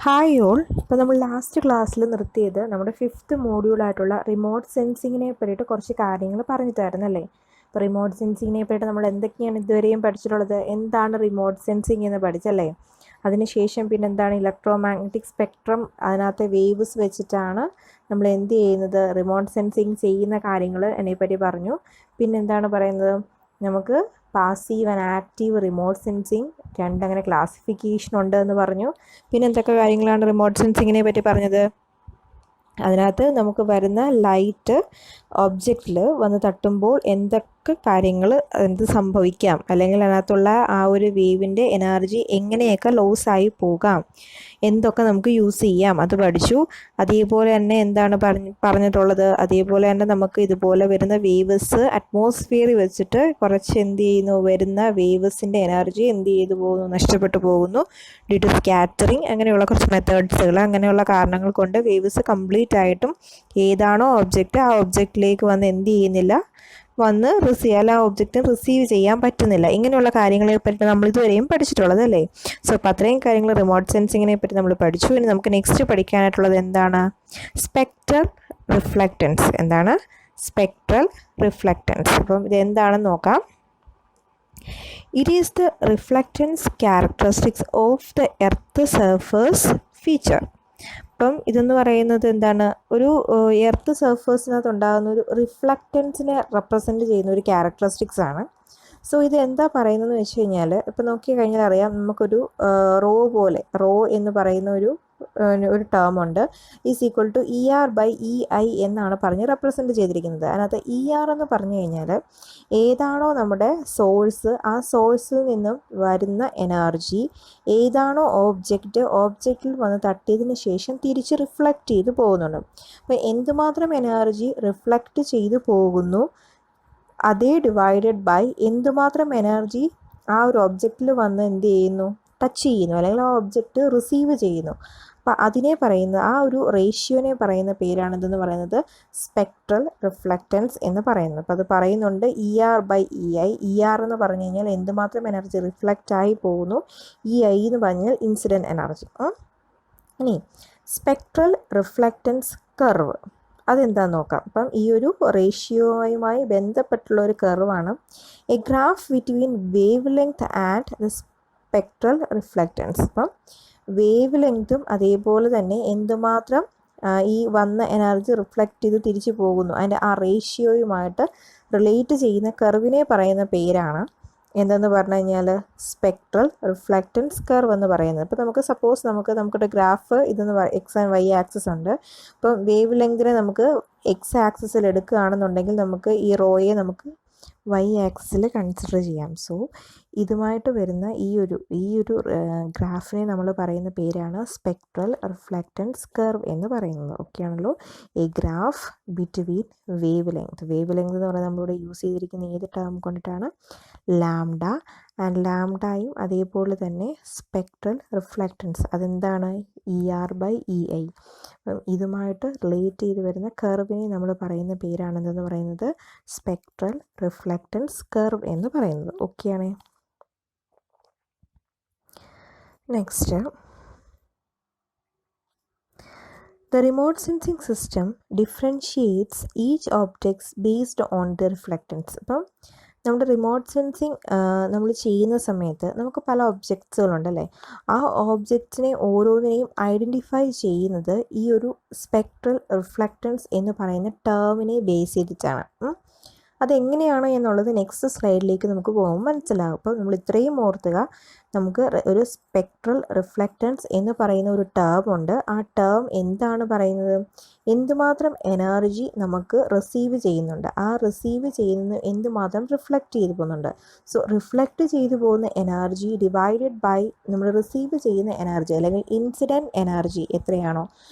Hi all. ഇപ്പോൾ നമ്മൾ last ക്ലാസ്സിൽ നിർത്തിയത് നമ്മുടെ 5th മോഡ്യൂളായിട്ടുള്ള റിമോട്ട് സെൻസിങ്ങിനെ പറ്റിയിട്ട് കുറച്ച് കാര്യങ്ങൾ പറഞ്ഞിട്ടായിരുന്നു അല്ലേ. ഇപ്പോൾ റിമോട്ട് സെൻസിങ്ങിനെ പറ്റിയിട്ട് നമ്മൾ എന്തൊക്കെയാണ് ഇതുവരെയും പഠിച്ചിട്ടുള്ളത്? എന്താണ് റിമോട്ട് സെൻസിങ് എന്ന് പഠിച്ചല്ലേ. അതിനുശേഷം പിന്നെ എന്താണ് ഇലക്ട്രോ മാഗ്നറ്റിക് സ്പെക്ട്രം, അതിനകത്തെ വേവ്സ് വെച്ചിട്ടാണ് നമ്മൾ എന്ത് ചെയ്യുന്നത്, റിമോട്ട് സെൻസിങ് ചെയ്യുന്ന കാര്യങ്ങൾ അതിനെപ്പറ്റി പറഞ്ഞു. പിന്നെ എന്താണ് പറയുന്നത്, നമുക്ക് passive and active remote sensing രണ്ടങ്ങനെ ക്ലാസിഫിക്കേഷൻ ഉണ്ട് എന്ന് പറഞ്ഞു. പിന്നെ എന്തൊക്കെ കാര്യങ്ങളാണ് റിമോട്ട് സെൻസിങ്ങിനെ പറ്റി പറഞ്ഞത്? അതിനകത്ത് നമുക്ക് വരുന്ന ലൈറ്റ് ഒബ്ജക്റ്റിൽ വന്ന് തട്ടുമ്പോൾ എന്തൊക്കെ കാര്യങ്ങൾ എന്ത് സംഭവിക്കാം, അല്ലെങ്കിൽ അതിനകത്തുള്ള ആ ഒരു വേവിൻ്റെ എനർജി എങ്ങനെയൊക്കെ ലോസായി പോകാം, എന്തൊക്കെ നമുക്ക് യൂസ് ചെയ്യാം, അത് പഠിച്ചു. അതേപോലെ തന്നെ എന്താണ് പറഞ്ഞിട്ടുള്ളത്, അതേപോലെ തന്നെ നമുക്ക് ഇതുപോലെ വരുന്ന വേവ്സ് അറ്റ്മോസ്ഫിയറിൽ വെച്ചിട്ട് കുറച്ച് എന്ത് ചെയ്യുന്നു, വരുന്ന വേവ്സിൻ്റെ എനർജി എന്ത് ചെയ്തു പോകുന്നു, നഷ്ടപ്പെട്ടു പോകുന്നു ഡ്യൂ ടു സ്കാറ്ററിങ്. അങ്ങനെയുള്ള കുറച്ച് മെത്തേഡ്സുകൾ, അങ്ങനെയുള്ള കാരണങ്ങൾ കൊണ്ട് വേവ്സ് കംപ്ലീറ്റ് ആയിട്ടും ഏതാണോ ഒബ്ജക്റ്റ് ആ ഒബ്ജക്റ്റിലേക്ക് വന്ന് എന്ത് ചെയ്യുന്നില്ല, വന്ന് ആ ഒബ്ജക്റ്റ് റിസീവ് ചെയ്യാൻ പറ്റുന്നില്ല. ഇങ്ങനെയുള്ള കാര്യങ്ങളെ പറ്റി നമ്മൾ ഇതുവരെയും പഠിച്ചിട്ടുള്ളത് അല്ലേ. സോ അപ്പോൾ അത്രയും കാര്യങ്ങൾ റിമോട്ട് സെൻസിങ്ങിനെ പറ്റി നമ്മൾ പഠിച്ചു. ഇനി നമുക്ക് നെക്സ്റ്റ് പഠിക്കാനായിട്ടുള്ളത് എന്താണ്? Spectral reflectance. എന്താണ് സ്പെക്ട്രൽ റിഫ്ലക്റ്റൻസ്? അപ്പം ഇത് എന്താണെന്ന് നോക്കാം. It is the reflectance characteristics of the earth surface feature. അപ്പം ഇതെന്ന് പറയുന്നത് എന്താണ്, ഒരു എർത്ത് സർഫേസിനകത്ത് ഉണ്ടാകുന്ന ഒരു റിഫ്ലക്റ്റൻസിനെ റെപ്രസെൻറ്റ് ചെയ്യുന്ന ഒരു ക്യാരക്ടറിസ്റ്റിക്സ് ആണ്. സോ ഇത് എന്താ പറയുന്നതെന്ന് വെച്ച് കഴിഞ്ഞാൽ, ഇപ്പോൾ നോക്കി കഴിഞ്ഞാൽ അറിയാം, നമുക്കൊരു റോ എന്ന് പറയുന്ന ഒരു ടേം ഉണ്ട്. ഈസ് ഈക്വൽ ടു ER/EI എന്നാണ് പറഞ്ഞ് റെപ്രസെൻറ്റ് ചെയ്തിരിക്കുന്നത്. അതിനകത്ത് ER എന്ന് പറഞ്ഞു കഴിഞ്ഞാൽ ഏതാണോ നമ്മുടെ സോഴ്സ്, ആ സോഴ്സിൽ നിന്നും വരുന്ന എനർജി ഏതാണോ ഓബ്ജക്റ്റിൽ വന്ന് തട്ടിയതിന് ശേഷം തിരിച്ച് റിഫ്ലക്റ്റ് ചെയ്ത് പോകുന്നുണ്ട്. അപ്പോൾ എന്തുമാത്രം എനർജി റിഫ്ലക്റ്റ് ചെയ്തു പോകുന്നു അതേ ഡിവൈഡഡ് ബൈ എന്തുമാത്രം എനർജി ആ ഒരു ഒബ്ജക്റ്റിൽ വന്ന് എന്ത് ചെയ്യുന്നു, ടച്ച് ചെയ്യുന്നു, അല്ലെങ്കിൽ ആ ഒബ്ജക്റ്റ് റിസീവ് ചെയ്യുന്നു. അപ്പോൾ അതിനെ പറയുന്ന ആ ഒരു റേഷ്യോനെ പറയുന്ന പേരാണ് ഇതെന്ന് പറയുന്നത് സ്പെക്ട്രൽ റിഫ്ലക്റ്റൻസ് എന്ന് പറയുന്നത്. അപ്പോൾ അത് പറയുന്നുണ്ട് ER/EI. ER എന്ന് പറഞ്ഞു കഴിഞ്ഞാൽ എന്തുമാത്രം എനർജി റിഫ്ലക്റ്റ് ആയി പോകുന്നു, EI എന്ന് പറഞ്ഞാൽ ഇൻസിഡൻറ്റ് എനർജി. ഇനി സ്പെക്ട്രൽ റിഫ്ലക്റ്റൻസ് കർവ് അതെന്താണെന്ന് നോക്കാം. അപ്പം ഈ ഒരു റേഷ്യോയുമായി ബന്ധപ്പെട്ടുള്ള ഒരു കർവാണ് a graph between wavelength and the spectral reflectance. അപ്പം വേവ് ലെങ്ത്തും അതേപോലെ തന്നെ എന്തുമാത്രം ഈ വന്ന എനർജി റിഫ്ലക്റ്റ് ചെയ്ത് തിരിച്ചു പോകുന്നു, അതിൻ്റെ ആ റേഷ്യോയുമായിട്ട് റിലേറ്റ് ചെയ്യുന്ന കർവിനെ പറയുന്ന പേരാണ് എന്തെന്ന് പറഞ്ഞു കഴിഞ്ഞാൽ സ്പെക്ട്രൽ റിഫ്ലക്റ്റൻസ് കർവ് എന്ന് പറയുന്നത്. അപ്പോൾ നമുക്ക് സപ്പോസ് നമുക്കൊരു ഗ്രാഫ് ഇതെന്ന് എക്സ് ആൻഡ് വൈ ആക്സിസ് ഉണ്ട്. അപ്പം വേവ് ലെങ്തിനെ നമുക്ക് എക്സ് ആക്സിസിൽ എടുക്കുകയാണെന്നുണ്ടെങ്കിൽ നമുക്ക് ഈ റോയെ നമുക്ക് വൈ ആക്സിസിൽ കൺസിഡർ ചെയ്യാം. സോ ഇതുമായിട്ട് വരുന്ന ഈ ഒരു ഗ്രാഫിനെ നമ്മൾ പറയുന്ന പേരാണ് സ്പെക്ട്രൽ റിഫ്ലക്റ്റൻസ് കർവ് എന്ന് പറയുന്നത്. ഓക്കെ ആണല്ലോ. A graph between wave length എന്ന് പറയുന്നത് നമ്മളിവിടെ യൂസ് ചെയ്തിരിക്കുന്ന ഏത് ടേം കൊണ്ടിട്ടാണ്, ലാംഡ. ആൻഡ് ലാംഡയും അതേപോലെ തന്നെ സ്പെക്ട്രൽ റിഫ്ലക്റ്റൻസ് അതെന്താണ്, ER/EI. അപ്പം ഇതുമായിട്ട് റിലേറ്റ് ചെയ്ത് വരുന്ന കർവിനെ നമ്മൾ പറയുന്ന പേരാണ് എന്തെന്ന് പറയുന്നത് സ്പെക്ട്രൽ റിഫ്ലക്റ്റൻസ് കർവ് എന്ന് പറയുന്നത്. ഓക്കെയാണേ. Next, the remote sensing system differentiates each objects based on the reflectance. അപ്പം നമ്മുടെ റിമോട്ട് സെൻസിങ് നമ്മൾ ചെയ്യുന്ന സമയത്ത് നമുക്ക് പല ഒബ്ജക്ട്സുകളുണ്ടല്ലേ. ആ ഓബ്ജക്ട്സിനെ ഓരോന്നിനെയും ഐഡൻറ്റിഫൈ ചെയ്യുന്നത് ഈ ഒരു സ്പെക്ട്രൽ റിഫ്ലക്റ്റൻസ് എന്ന് പറയുന്ന ടേമിനെ ബേസ് ചെയ്തിട്ടാണ്. അതെങ്ങനെയാണ് എന്നുള്ളത് നെക്സ്റ്റ് സ്ലൈഡിലേക്ക് നമുക്ക് പോകുമ്പോൾ മനസ്സിലാകും. അപ്പോൾ നമ്മൾ ഇത്രയും ഓർത്തുക, നമുക്ക് ഒരു സ്പെക്ട്രൽ റിഫ്ലക്റ്റൻസ് എന്ന് പറയുന്ന ഒരു ടേം ഉണ്ട്. ആ ടേം എന്താണ് പറയുന്നത്, എന്തുമാത്രം എനർജി നമുക്ക് റിസീവ് ചെയ്യുന്നുണ്ട്, ആ റിസീവ് ചെയ്യുന്ന എന്തുമാത്രം റിഫ്ലക്റ്റ് ചെയ്തു പോകുന്നുണ്ട്. സോ റിഫ്ലക്റ്റ് ചെയ്തു പോകുന്ന എനർജി ഡിവൈഡഡ് ബൈ നമ്മൾ റിസീവ് ചെയ്യുന്ന എനർജി അല്ലെങ്കിൽ ഇൻസിഡൻറ്റ് എനർജി എത്രയാണോ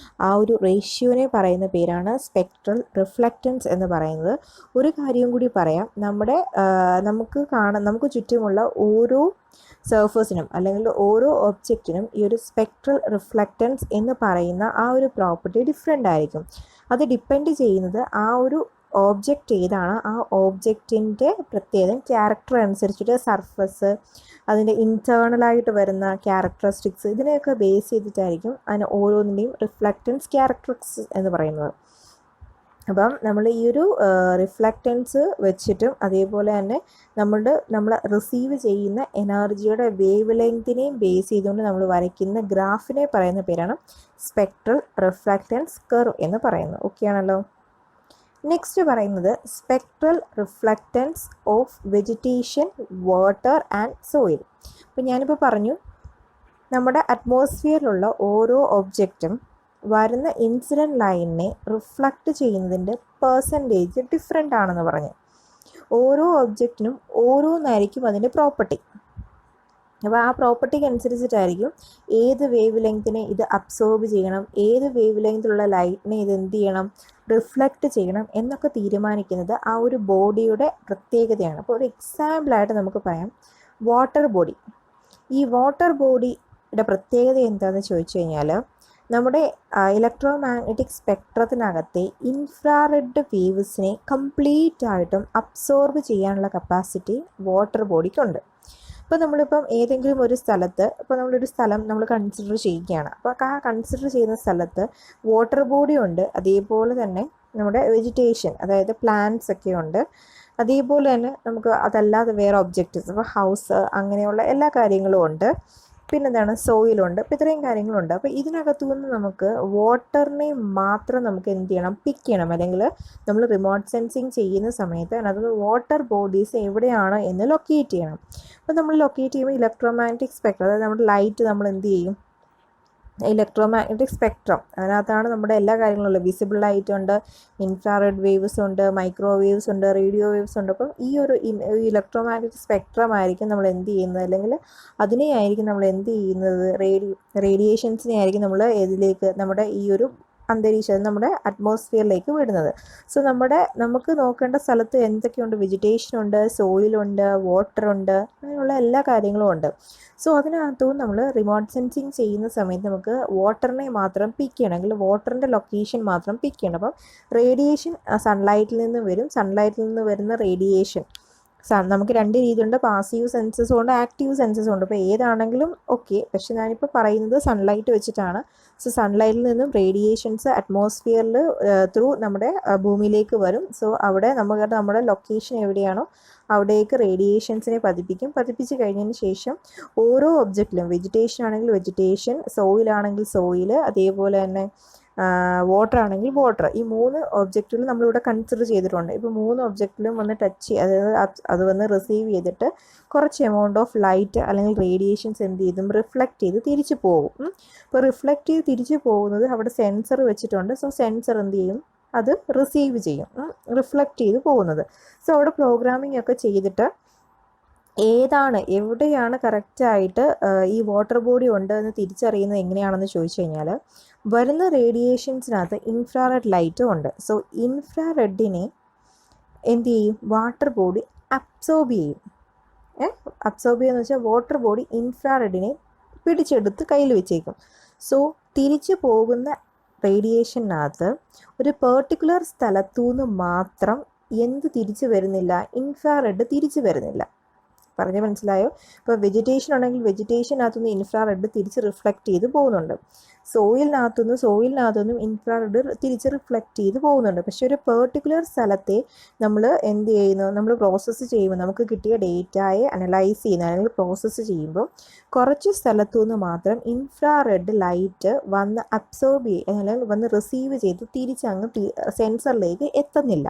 ആ ഒരു റേഷ്യോനെ പറയുന്ന പേരാണ് സ്പെക്ട്രൽ റിഫ്ലക്റ്റൻസ് എന്ന് പറയുന്നത്. ഒരു കാര്യം കൂടി പറയാം, നമുക്ക് ചുറ്റുമുള്ള ഓരോ സർഫസിനും അല്ലെങ്കിൽ ഓരോ ഒബ്ജക്റ്റിനും ഈ ഒരു സ്പെക്ട്രൽ റിഫ്ലക്റ്റൻസ് എന്ന് പറയുന്ന ആ ഒരു പ്രോപ്പർട്ടി ഡിഫറെൻ്റ് ആയിരിക്കും. അത് ഡിപ്പെൻഡ് ചെയ്യുന്നത് ആ ഒരു ഓബ്ജക്റ്റ് ഏതാണ്, ആ ഓബ്ജക്റ്റിൻ്റെ പ്രത്യേകം ക്യാരക്ടർ അനുസരിച്ചിട്ട് സർഫസ്, അതിൻ്റെ ഇൻറ്റേർണലായിട്ട് വരുന്ന ക്യാരക്ടറിസ്റ്റിക്സ്, ഇതിനെയൊക്കെ ബേസ് ചെയ്തിട്ടായിരിക്കും അതിന് ഓരോന്നിൻ്റെയും റിഫ്ലക്റ്റൻസ് ക്യാരക്ടറിസ്റ്റിക്സ് എന്ന് പറയുന്നത്. അപ്പം നമ്മൾ ഈ ഒരു റിഫ്ലക്റ്റൻസ് വെച്ചിട്ടും അതേപോലെ തന്നെ നമ്മൾ റിസീവ് ചെയ്യുന്ന എനർജിയുടെ വേവ് ലെങ്തിനെയും ബേസ് ചെയ്തുകൊണ്ട് നമ്മൾ വരയ്ക്കുന്ന ഗ്രാഫിനെ പറയുന്ന പേരാണ് സ്പെക്ട്രൽ റിഫ്ലക്റ്റൻസ് കർവ് എന്ന് പറയുന്നത്. ഓക്കെ ആണല്ലോ. നെക്സ്റ്റ് പറയുന്നത് spectral reflectance of vegetation, water and soil. അപ്പോൾ ഞാനിപ്പോൾ പറഞ്ഞു നമ്മുടെ അറ്റ്മോസ്ഫിയറിലുള്ള ഓരോ ഒബ്ജക്റ്റും വരുന്ന ഇൻസിഡൻറ്റ് ലൈനിനെ റിഫ്ലക്റ്റ് ചെയ്യുന്നതിൻ്റെ പെർസെൻറ്റേജ് ഡിഫറെൻ്റ് ആണെന്ന് പറഞ്ഞു. ഓരോ ഒബ്ജക്റ്റിനും ഓരോന്നായിരിക്കും അതിൻ്റെ പ്രോപ്പർട്ടി. അപ്പോൾ ആ പ്രോപ്പർട്ടിക്ക് അനുസരിച്ചിട്ടായിരിക്കും ഏത് വേവ് ലെങ്തിനെ ഇത് അബ്സോർബ് ചെയ്യണം, ഏത് വേവ് ലെങ്തിലുള്ള ലൈറ്റിനെ ഇത് എന്ത് ചെയ്യണം, റിഫ്ലക്റ്റ് ചെയ്യണം എന്നൊക്കെ തീരുമാനിക്കുന്നത് ആ ഒരു ബോഡിയുടെ പ്രത്യേകതയാണ്. അപ്പോൾ ഒരു എക്സാമ്പിളായിട്ട് നമുക്ക് പറയാം വാട്ടർ ബോഡി. ഈ വാട്ടർ ബോഡിയുടെ പ്രത്യേകത എന്താണെന്ന് ചോദിച്ചു കഴിഞ്ഞാൽ നമ്മുടെ electro magnetic സ്പെക്ട്രത്തിനകത്തെ infrared waves complete ആയിട്ടും അബ്സോർബ് ചെയ്യാനുള്ള കപ്പാസിറ്റി വാട്ടർ ബോഡിക്കുണ്ട്. ഇപ്പോൾ നമ്മളിപ്പം ഏതെങ്കിലും ഒരു സ്ഥലത്ത്, ഇപ്പോൾ നമ്മളൊരു സ്ഥലം നമ്മൾ കൺസിഡർ ചെയ്യുകയാണ്. അപ്പോൾ ആ കൺസിഡർ ചെയ്യുന്ന സ്ഥലത്ത് വാട്ടർ ബോഡി ഉണ്ട്, അതേപോലെ തന്നെ നമ്മുടെ വെജിറ്റേഷൻ അതായത് പ്ലാന്റ്സ് ഒക്കെ ഉണ്ട്, അതേപോലെ തന്നെ നമുക്ക് അതല്ലാതെ വേറെ ഒബ്ജക്റ്റീവ്സ്, അപ്പോൾ ഹൗസ് അങ്ങനെയുള്ള എല്ലാ കാര്യങ്ങളും ഉണ്ട്, പിന്നെന്താണ് സോയിലുണ്ട്. അപ്പോൾ ഇത്രയും കാര്യങ്ങളുണ്ട്. അപ്പോൾ ഇതിനകത്തു നിന്ന് നമുക്ക് വാട്ടറിനെ മാത്രം നമുക്ക് എന്ത് ചെയ്യണം, പിക്ക് ചെയ്യണം. അല്ലെങ്കിൽ നമ്മൾ റിമോട്ട് സെൻസിങ് ചെയ്യുന്ന സമയത്ത് അതിനകത്ത് വാട്ടർ ബോഡീസ് എവിടെയാണ് എന്ന് ലൊക്കേറ്റ് ചെയ്യണം. അപ്പോൾ നമ്മൾ ലൊക്കേറ്റ് ചെയ്യുമ്പോൾ ഇലക്ട്രോമാഗ്നറ്റിക് സ്പെക്ട്രം, അതായത് നമ്മുടെ ലൈറ്റ് നമ്മൾ എന്ത് ചെയ്യും, ഇലക്ട്രോമാഗ്നറ്റിക് സ്പെക്ട്രം അതിനകത്താണ് നമ്മുടെ എല്ലാ കാര്യങ്ങളും ഉള്ളത്. വിസിബിൾ ലൈറ്റ് ഉണ്ട്, ഇൻഫ്രാറെഡ് വേവ്സ് ഉണ്ട്, മൈക്രോവേവ്സ് ഉണ്ട്, റേഡിയോ വേവ്സ് ഉണ്ട്. അപ്പം ഈ ഒരു ഇലക്ട്രോമാഗ്നറ്റിക് സ്പെക്ട്രം ആയിരിക്കും നമ്മൾ എന്ത് ചെയ്യുന്നത്, അല്ലെങ്കിൽ അതിനെ ആയിരിക്കും നമ്മൾ എന്ത് ചെയ്യുന്നത്, റേഡിയേഷൻസിനെ ആയിരിക്കും നമ്മൾ ഇതിലേക്ക് നമ്മുടെ ഈ ഒരു അന്തരീക്ഷം നമ്മുടെ അറ്റ്മോസ്ഫിയറിലേക്ക് വിടുന്നത്. സോ നമുക്ക് നോക്കേണ്ട സ്ഥലത്ത് എന്തൊക്കെയുണ്ട്, വെജിറ്റേഷൻ ഉണ്ട്, സോയിലുണ്ട്, വാട്ടർ ഉണ്ട്, അങ്ങനെയുള്ള എല്ലാ കാര്യങ്ങളും ഉണ്ട്. സോ അതിനകത്തും നമ്മൾ റിമോട്ട് സെൻസിങ് ചെയ്യുന്ന സമയത്ത് നമുക്ക് വാട്ടറിനെ മാത്രം പിക്ക് ചെയ്യണം, അല്ലെങ്കിൽ വാട്ടറിൻ്റെ ലൊക്കേഷൻ മാത്രം പിക്ക് ചെയ്യണം. അപ്പം റേഡിയേഷൻ സൺലൈറ്റിൽ നിന്ന് വരും, സൺലൈറ്റിൽ നിന്ന് വരുന്ന റേഡിയേഷൻ നമുക്ക് രണ്ട് രീതിയുണ്ട്, പാസീവ് സെൻസസും ഉണ്ട്, ആക്റ്റീവ് സെൻസസും ഉണ്ട്. അപ്പോൾ ഏതാണെങ്കിലും ഓക്കെ, പക്ഷെ ഞാനിപ്പോൾ പറയുന്നത് സൺലൈറ്റ് വെച്ചിട്ടാണ്. സോ സൺലൈറ്റിൽ നിന്നും റേഡിയേഷൻസ് അറ്റ്മോസ്ഫിയറിൽ ത്രൂ നമ്മുടെ ഭൂമിയിലേക്ക് വരും. സോ അവിടെ നമ്മുടെ ലൊക്കേഷൻ എവിടെയാണോ അവിടേക്ക് റേഡിയേഷൻസിനെ പതിപ്പിച്ച് കഴിഞ്ഞതിന് ശേഷം ഓരോ ഒബ്ജക്റ്റിലും, വെജിറ്റേഷൻ ആണെങ്കിൽ വെജിറ്റേഷൻ, സോയിലാണെങ്കിൽ സോയിൽ, അതേപോലെ തന്നെ വാട്ടർ ആണെങ്കിൽ വാട്ടർ, ഈ 3 ഒബ്ജക്റ്റുകൾ നമ്മളിവിടെ കൺസിഡർ ചെയ്തിട്ടുണ്ട്. ഇപ്പോൾ 3 ഒബ്ജക്റ്റിലും വന്ന് ടച്ച് അതായത് അത് വന്ന് റിസീവ് ചെയ്തിട്ട് കുറച്ച് എമൗണ്ട് ഓഫ് ലൈറ്റ് അല്ലെങ്കിൽ റേഡിയേഷൻസ് എന്ത് ചെയ്തും റിഫ്ലക്റ്റ് ചെയ്ത് തിരിച്ചു പോകും. ഇപ്പോൾ റിഫ്ലക്റ്റ് ചെയ്ത് തിരിച്ചു പോകുന്നത് അവിടെ സെൻസർ വെച്ചിട്ടുണ്ട്. സോ സെൻസർ എന്ത് ചെയ്യും, അത് റിസീവ് ചെയ്യും, റിഫ്ലക്റ്റ് ചെയ്ത് പോകുന്നത്. സോ അവിടെ പ്രോഗ്രാമിംഗ് ഒക്കെ ചെയ്തിട്ട് എവിടെയാണ് കറക്റ്റായിട്ട് ഈ വാട്ടർ ബോഡി ഉണ്ട് എന്ന് തിരിച്ചറിയുന്നത് എങ്ങനെയാണെന്ന് ചോദിച്ചു കഴിഞ്ഞാൽ വരുന്ന റേഡിയേഷൻസിനകത്ത് ഇൻഫ്രാറെഡ് ലൈറ്റും ഉണ്ട്. സോ ഇൻഫ്രാറെഡിനെ എന്ത് ചെയ്യും, വാട്ടർ ബോഡി അബ്സോർബ് ചെയ്യും. അബ്സോർബ് ചെയ്യുക എന്ന് വെച്ചാൽ വാട്ടർ ബോഡി ഇൻഫ്രാറെഡിനെ പിടിച്ചെടുത്ത് കയ്യിൽ വെച്ചേക്കും. സോ തിരിച്ചു പോകുന്ന റേഡിയേഷനകത്ത് ഒരു പെർട്ടിക്കുലർ സ്ഥലത്തു നിന്ന് മാത്രം തിരിച്ചു വരുന്നില്ല, ഇൻഫ്രാറെഡ് തിരിച്ചു വരുന്നില്ല. പറഞ്ഞ് മനസ്സിലായോ? ഇപ്പോൾ വെജിറ്റേഷൻ ഉണ്ടെങ്കിൽ വെജിറ്റേഷനകത്തുനിന്ന് ഇൻഫ്രാറെഡ് തിരിച്ച് റിഫ്ലക്റ്റ് ചെയ്ത് പോകുന്നുണ്ട്, സോയിലിനകത്തുനിന്നും ഇൻഫ്രാറെഡ് തിരിച്ച് റിഫ്ലക്റ്റ് ചെയ്ത് പോകുന്നുണ്ട്. പക്ഷേ ഒരു പെർട്ടിക്കുലർ സ്ഥലത്തെ നമ്മൾ എന്ത് ചെയ്യുന്നു, നമ്മൾ പ്രോസസ്സ് ചെയ്യുമ്പോൾ നമുക്ക് കിട്ടിയ ഡേറ്റയെ അനലൈസ് ചെയ്യുന്ന അല്ലെങ്കിൽ പ്രോസസ്സ് ചെയ്യുമ്പോൾ കുറച്ച് സ്ഥലത്തു നിന്ന് മാത്രം ഇൻഫ്രാറെഡ് ലൈറ്റ് വന്ന് അബ്സോർബ് അല്ലെങ്കിൽ വന്ന് റിസീവ് ചെയ്ത് തിരിച്ചങ്ങ് സെൻസറിലേക്ക് എത്തുന്നില്ല.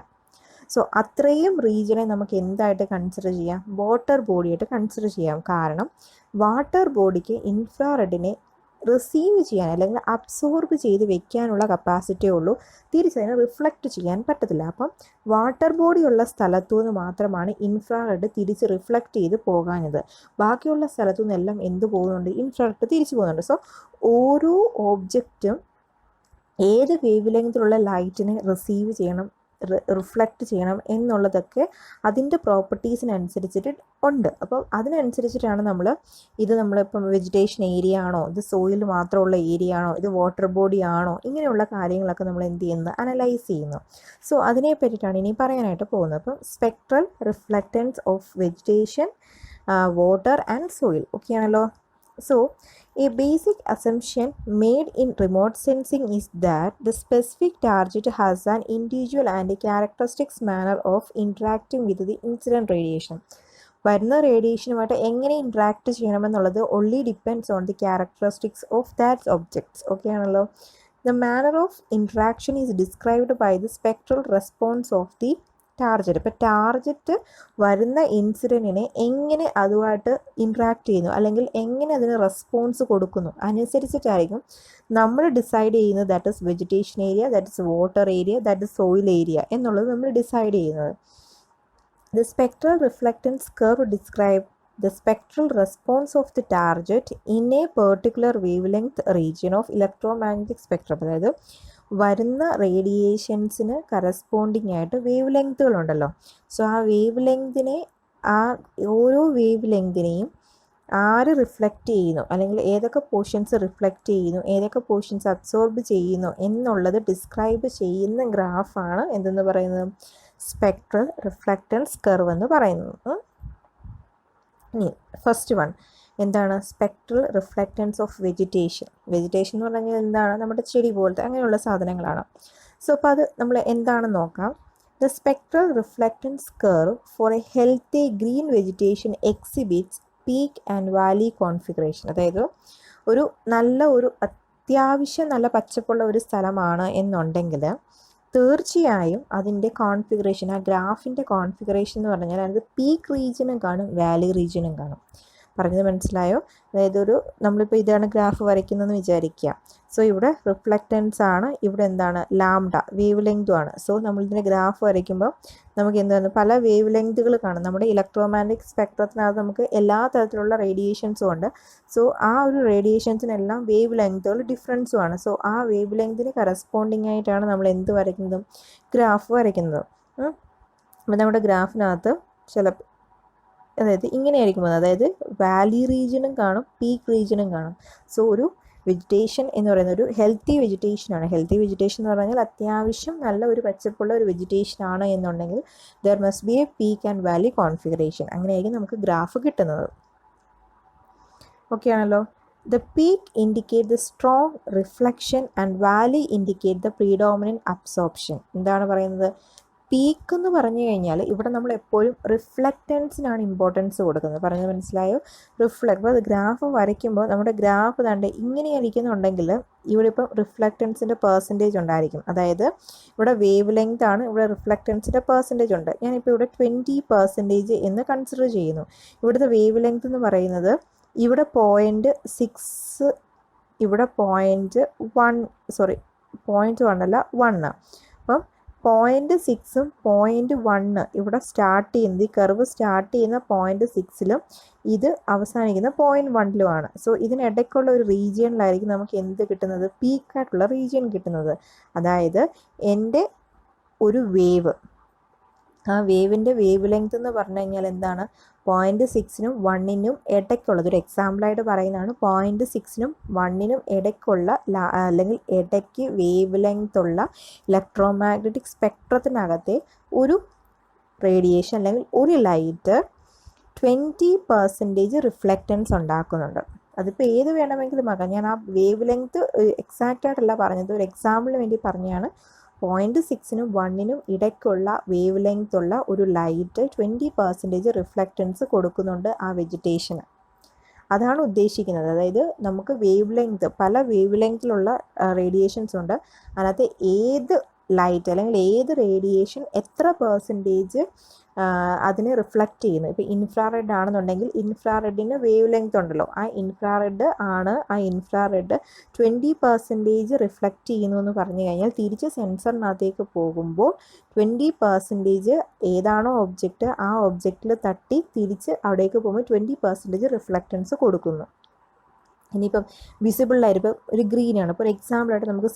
സോ അത്രയും റീജിയനെ നമുക്ക് എന്തായിട്ട് കൺസിഡർ ചെയ്യാം, വാട്ടർ ബോഡിയായിട്ട് കൺസിഡർ ചെയ്യാം. കാരണം വാട്ടർ ബോഡിക്ക് ഇൻഫ്രാറെഡിനെ റിസീവ് ചെയ്യാൻ അല്ലെങ്കിൽ അബ്സോർബ് ചെയ്ത് വെക്കാനുള്ള കപ്പാസിറ്റിയേ ഉള്ളൂ, തിരിച്ചതിനെ റിഫ്ലക്റ്റ് ചെയ്യാൻ പറ്റത്തില്ല. അപ്പം വാട്ടർ ബോഡി ഉള്ള സ്ഥലത്തു നിന്ന് മാത്രമാണ് ഇൻഫ്രാറെഡ് തിരിച്ച് റിഫ്ലക്റ്റ് ചെയ്ത് പോകാഞ്ഞത്. ബാക്കിയുള്ള സ്ഥലത്തു നിന്നെല്ലാം എന്ത് പോകുന്നുണ്ട്, ഇൻഫ്രാറെഡ് തിരിച്ചു പോകുന്നുണ്ട്. സോ ഓരോ ഓബ്ജക്റ്റും ഏത് വേവ് ലെങ്തിലുള്ള ലൈറ്റിനെ റിസീവ് ചെയ്യണം, റിഫ്ലക്റ്റ് ചെയ്യണം എന്നുള്ളതൊക്കെ അതിൻ്റെ പ്രോപ്പർട്ടീസിനനുസരിച്ചിട്ട് ഉണ്ട്. അപ്പോൾ അതിനനുസരിച്ചിട്ടാണ് നമ്മളിപ്പം വെജിറ്റേഷൻ ഏരിയ ആണോ, ഇത് സോയിൽ മാത്രമുള്ള ഏരിയ ആണോ, ഇത് വാട്ടർ ബോഡി ആണോ, ഇങ്ങനെയുള്ള കാര്യങ്ങളൊക്കെ നമ്മൾ എന്ത് ചെയ്യുന്നത്, അനലൈസ് ചെയ്യുന്നു. സോ അതിനെ പറ്റിയിട്ടാണ് ഇനി പറയാനായിട്ട് പോകുന്നത്. അപ്പം spectral reflectance of vegetation, water and soil. Okay ആണല്ലോ. So a basic assumption made in remote sensing is that the specific target has an individual and characteristic manner of interacting with the incident radiation. വരുന്ന റേഡിയേഷനുമായിട്ട് എങ്ങനെ interact ചെയ്യണമെന്നുള്ളത് only depends on the characteristics of that objects. Okay ആണല്ലോ. The manner of interaction is described by the spectral response of the target. ഇപ്പോൾ target വരുന്ന ഇൻസിഡൻറ്റിനെ എങ്ങനെ അതുമായിട്ട് interact ചെയ്യുന്നു, അല്ലെങ്കിൽ എങ്ങനെ അതിന് റെസ്പോൺസ് കൊടുക്കുന്നു, അനുസരിച്ചിട്ടായിരിക്കും നമ്മൾ ഡിസൈഡ് ചെയ്യുന്നത് that is vegetation area, that is water area, that is soil area എന്നുള്ളത് നമ്മൾ ഡിസൈഡ് ചെയ്യുന്നത്. The spectral reflectance curve describe the spectral response of the target in a particular wavelength region of electromagnetic spectrum. അതായത് വരുന്ന റേഡിയേഷൻസിന് corresponding ആയിട്ട് wave ലെങ്ത്തുകളുണ്ടല്ലോ. So ആ wave ലെങ്തിനെ, ആ ഓരോ wave ലെങ്തിനെയും ആര് റിഫ്ലക്റ്റ് ചെയ്യുന്നു, അല്ലെങ്കിൽ ഏതൊക്കെ പോർഷൻസ് റിഫ്ലക്റ്റ് ചെയ്യുന്നു, ഏതൊക്കെ പോർഷൻസ് അബ്സോർബ് ചെയ്യുന്നു എന്നുള്ളത് ഡിസ്ക്രൈബ് ചെയ്യുന്ന ഗ്രാഫാണ് എന്തെന്ന് പറയുന്നത്, സ്പെക്ട്രൽ റിഫ്ലക്റ്റൻസ് കർവ് എന്ന് പറയുന്നത്. ഇനി ഫസ്റ്റ് വൺ എന്താണ്, spectral reflectance of vegetation. Vegetation എന്ന് പറഞ്ഞാൽ എന്താണ്, നമ്മുടെ ചെടി പോലത്തെ അങ്ങനെയുള്ള സാധനങ്ങളാണ്. സോ അപ്പോൾ അത് നമ്മൾ എന്താണെന്ന് നോക്കാം. The spectral reflectance curve four A healthy green vegetation exhibits peak and Valley configuration. അതായത് ഒരു അത്യാവശ്യം നല്ല പച്ചപ്പുള്ള ഒരു സ്ഥലമാണ് എന്നുണ്ടെങ്കിൽ തീർച്ചയായും അതിൻ്റെ കോൺഫിഗറേഷൻ, ആ ഗ്രാഫിൻ്റെ കോൺഫിഗറേഷൻ എന്ന് പറഞ്ഞാൽ അത് പീക്ക് റീജിയനും കാണും, വാലി റീജിയനും കാണും. പറഞ്ഞത് മനസ്സിലായോ? അതായത് നമ്മളിപ്പോൾ ഇതാണ് ഗ്രാഫ് വരയ്ക്കുന്നതെന്ന് വിചാരിക്കുക. സോ ഇവിടെ റിഫ്ലക്റ്റൻസ് ആണ്, ഇവിടെ എന്താണ്, ലാംഡ വേവ് ലെങ്തും ആണ്. സോ നമ്മളിതിൻ്റെ ഗ്രാഫ് വരയ്ക്കുമ്പോൾ നമുക്ക് എന്താണ്, പല വേവ് ലെങ്തുകൾ കാണും. നമ്മുടെ ഇലക്ട്രോമാഗ്നറ്റിക് സ്പെക്ട്രത്തിനകത്ത് നമുക്ക് എല്ലാ തരത്തിലുള്ള റേഡിയേഷൻസും ഉണ്ട്. സോ ആ ഒരു റേഡിയേഷൻസിനെല്ലാം വേവ് ലെങ്തുകൾ ഡിഫറൻസും ആണ്. സോ ആ വേവ് ലെങ്തിന് കറസ്പോണ്ടിങ് ആയിട്ടാണ് നമ്മൾ എന്ത് വരയ്ക്കുന്നതും, ഗ്രാഫ് വരയ്ക്കുന്നത്. അപ്പോൾ നമ്മുടെ ഗ്രാഫിനകത്ത് അതായത് ഇങ്ങനെയായിരിക്കും പോകുന്നത്. അതായത് വാലി റീജിയനും കാണും, പീക്ക് റീജിയനും കാണും. സോ ഒരു വെജിറ്റേഷൻ എന്ന് പറയുന്നത് ഒരു ഹെൽത്തി വെജിറ്റേഷനാണ്. ഹെൽത്തി വെജിറ്റേഷൻ എന്ന് പറഞ്ഞാൽ അത്യാവശ്യം നല്ല ഒരു പച്ചപ്പുള്ള ഒരു വെജിറ്റേഷനാണ് എന്നുണ്ടെങ്കിൽ there must be A peak and Valley configuration. അങ്ങനെയായിരിക്കും നമുക്ക് ഗ്രാഫ് കിട്ടുന്നത്. ഓക്കെ ആണല്ലോ. The peak indicate the strong reflection and valley indicate the predominant absorption. എന്താണ് പറയുന്നത്, പീക്ക് എന്ന് പറഞ്ഞു കഴിഞ്ഞാൽ ഇവിടെ നമ്മൾ എപ്പോഴും റിഫ്ലക്റ്റൻസിനാണ് ഇമ്പോർട്ടൻസ് കൊടുക്കുന്നത്. പറഞ്ഞത് മനസ്സിലായോ? അപ്പോൾ അത് ഗ്രാഫ് വരയ്ക്കുമ്പോൾ നമ്മുടെ ഗ്രാഫ് തണ്ട് ഇങ്ങനെയായിരിക്കുന്നുണ്ടെങ്കിൽ ഇവിടെ ഇപ്പം റിഫ്ലക്റ്റൻസിൻ്റെ പെർസെൻറ്റേജ് ഉണ്ടായിരിക്കും. അതായത് ഇവിടെ വേവ് ലെങ്ത് ആണ്, ഇവിടെ റിഫ്ലക്റ്റൻസിൻ്റെ പെർസെൻറ്റേജ് ഉണ്ട്. ഞാനിപ്പോൾ ഇവിടെ 20% എന്ന് കൺസിഡർ ചെയ്യുന്നു. ഇവിടുത്തെ വേവ് ലെങ്ത് എന്ന് പറയുന്നത് ഇവിടെ 0.6, ഇവിടെ 0.1 അല്ല 1. അപ്പം 0.6ഉം 0.1 ഇവിടെ സ്റ്റാർട്ട് ചെയ്യുന്നത്, ഈ കർവ് സ്റ്റാർട്ട് ചെയ്യുന്ന 0.6ലും ഇത് അവസാനിക്കുന്ന 0.1ലുമാണ്. സോ ഇതിനിടയ്ക്കുള്ള ഒരു റീജിയനിലായിരിക്കും നമുക്ക് എന്ത് കിട്ടുന്നത്, പീക്കായിട്ടുള്ള റീജിയൻ കിട്ടുന്നത്. അതായത് എൻ്റെ ഒരു വേവ്, ആ വേവിൻ്റെ വേവ് ലെങ്ത് എന്ന് പറഞ്ഞു കഴിഞ്ഞാൽ എന്താണ്, 0.6നും 1നും ഇടയ്ക്കുള്ളത്. ഒരു എക്സാമ്പിളായിട്ട് പറയുന്നതാണ്. 0.6നും 1നും ഇടയ്ക്കുള്ള അല്ലെങ്കിൽ ഇടയ്ക്ക് വേവ് ലെങ്ത് ഉള്ള ഇലക്ട്രോമാഗ്നറ്റിക് സ്പെക്ട്രത്തിനകത്തെ ഒരു റേഡിയേഷൻ അല്ലെങ്കിൽ ഒരു ലൈറ്റ് 20% റിഫ്ലക്റ്റൻസ് ഉണ്ടാക്കുന്നുണ്ട്. അതിപ്പോൾ ഏത് വേണമെങ്കിലും ആകാം. ഞാൻ ആ വേവ് ലെങ്ത് എക്സാക്റ്റ് ആയിട്ടല്ല പറഞ്ഞത്, ഒരു എക്സാമ്പിളിന് വേണ്ടി പറഞ്ഞതാണ്. 0.6നും 1നും ഇടയ്ക്കുള്ള വേവ് ലെങ്ത് ഉള്ള ഒരു ലൈറ്റ് 20% റിഫ്ലക്റ്റൻസ് കൊടുക്കുന്നുണ്ട് ആ വെജിറ്റേഷന്. അതാണ് ഉദ്ദേശിക്കുന്നത്. അതായത് നമുക്ക് വേവ് ലെങ്ത്, പല വേവ് ലെങ്തിലുള്ള റേഡിയേഷൻസ് ഉണ്ട്. അതിനകത്ത് ഏത് ലൈറ്റ് അല്ലെങ്കിൽ ഏത് റേഡിയേഷൻ എത്ര പെർസെൻറ്റേജ് അതിനെ റിഫ്ലക്റ്റ് ചെയ്യുന്നു. ഇപ്പോൾ ഇൻഫ്രാറെഡ് ആണെന്നുണ്ടെങ്കിൽ ഇൻഫ്രാറെഡിന് വേവ് ലെങ്ത് ഉണ്ടല്ലോ, ആ ഇൻഫ്രാറെഡ് 20% റിഫ്ലക്റ്റ് ചെയ്യുന്നു എന്ന് പറഞ്ഞു കഴിഞ്ഞാൽ തിരിച്ച് സെൻസറിനകത്തേക്ക് പോകുമ്പോൾ 20% ഏതാണോ ഒബ്ജക്റ്റ് ആ ഒബ്ജക്റ്റിൽ തട്ടി തിരിച്ച് അവിടേക്ക് പോകുമ്പോൾ 20% റിഫ്ലക്റ്റൻസ് കൊടുക്കുന്നു. ഇനിയിപ്പം വിസിബിളായിരിക്കും ഒരു ഗ്രീനാണ്. ഇപ്പോൾ ഒരു എക്സാമ്പിളായിട്ട് നമുക്ക്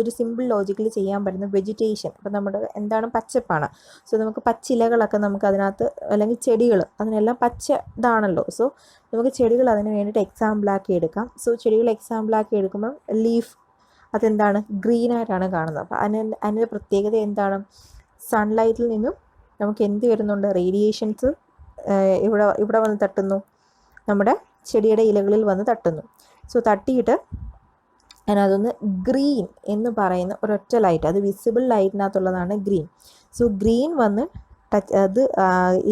ഒരു സിമ്പിൾ ലോജിക്കിൽ ചെയ്യാൻ പറ്റുന്ന വെജിറ്റേഷൻ. ഇപ്പോൾ നമ്മുടെ എന്താണ് പച്ചപ്പാണ്. സോ നമുക്ക് പച്ചിലകളൊക്കെ നമുക്ക് അതിനകത്ത്, അല്ലെങ്കിൽ ചെടികൾ അതിനെല്ലാം പച്ച ഇതാണല്ലോ. സോ നമുക്ക് ചെടികൾ അതിന് വേണ്ടിയിട്ട് എക്സാമ്പിളാക്കി എടുക്കാം. സോ ചെടികൾ എക്സാമ്പിളാക്കി എടുക്കുമ്പം ലീഫ് അതെന്താണ്, ഗ്രീനായിട്ടാണ് കാണുന്നത്. അപ്പോൾ അതിൻ്റെ പ്രത്യേകത എന്താണ്, സൺലൈറ്റിൽ നിന്നും നമുക്ക് എന്ത് വരുന്നുണ്ട്, റേഡിയേഷൻസ് ഇവിടെ വന്ന് തട്ടുന്നു, നമ്മുടെ ചെടിയുടെ ഇലകളിൽ വന്ന് തട്ടുന്നു. സോ തട്ടിയിട്ട് അതിനകത്തൊന്ന് ഗ്രീൻ എന്ന് പറയുന്ന ഒരൊറ്റ ലൈറ്റ്, അത് വിസിബിൾ ലൈറ്റിനകത്തുള്ളതാണ് ഗ്രീൻ. സോ ഗ്രീൻ വന്ന് അത്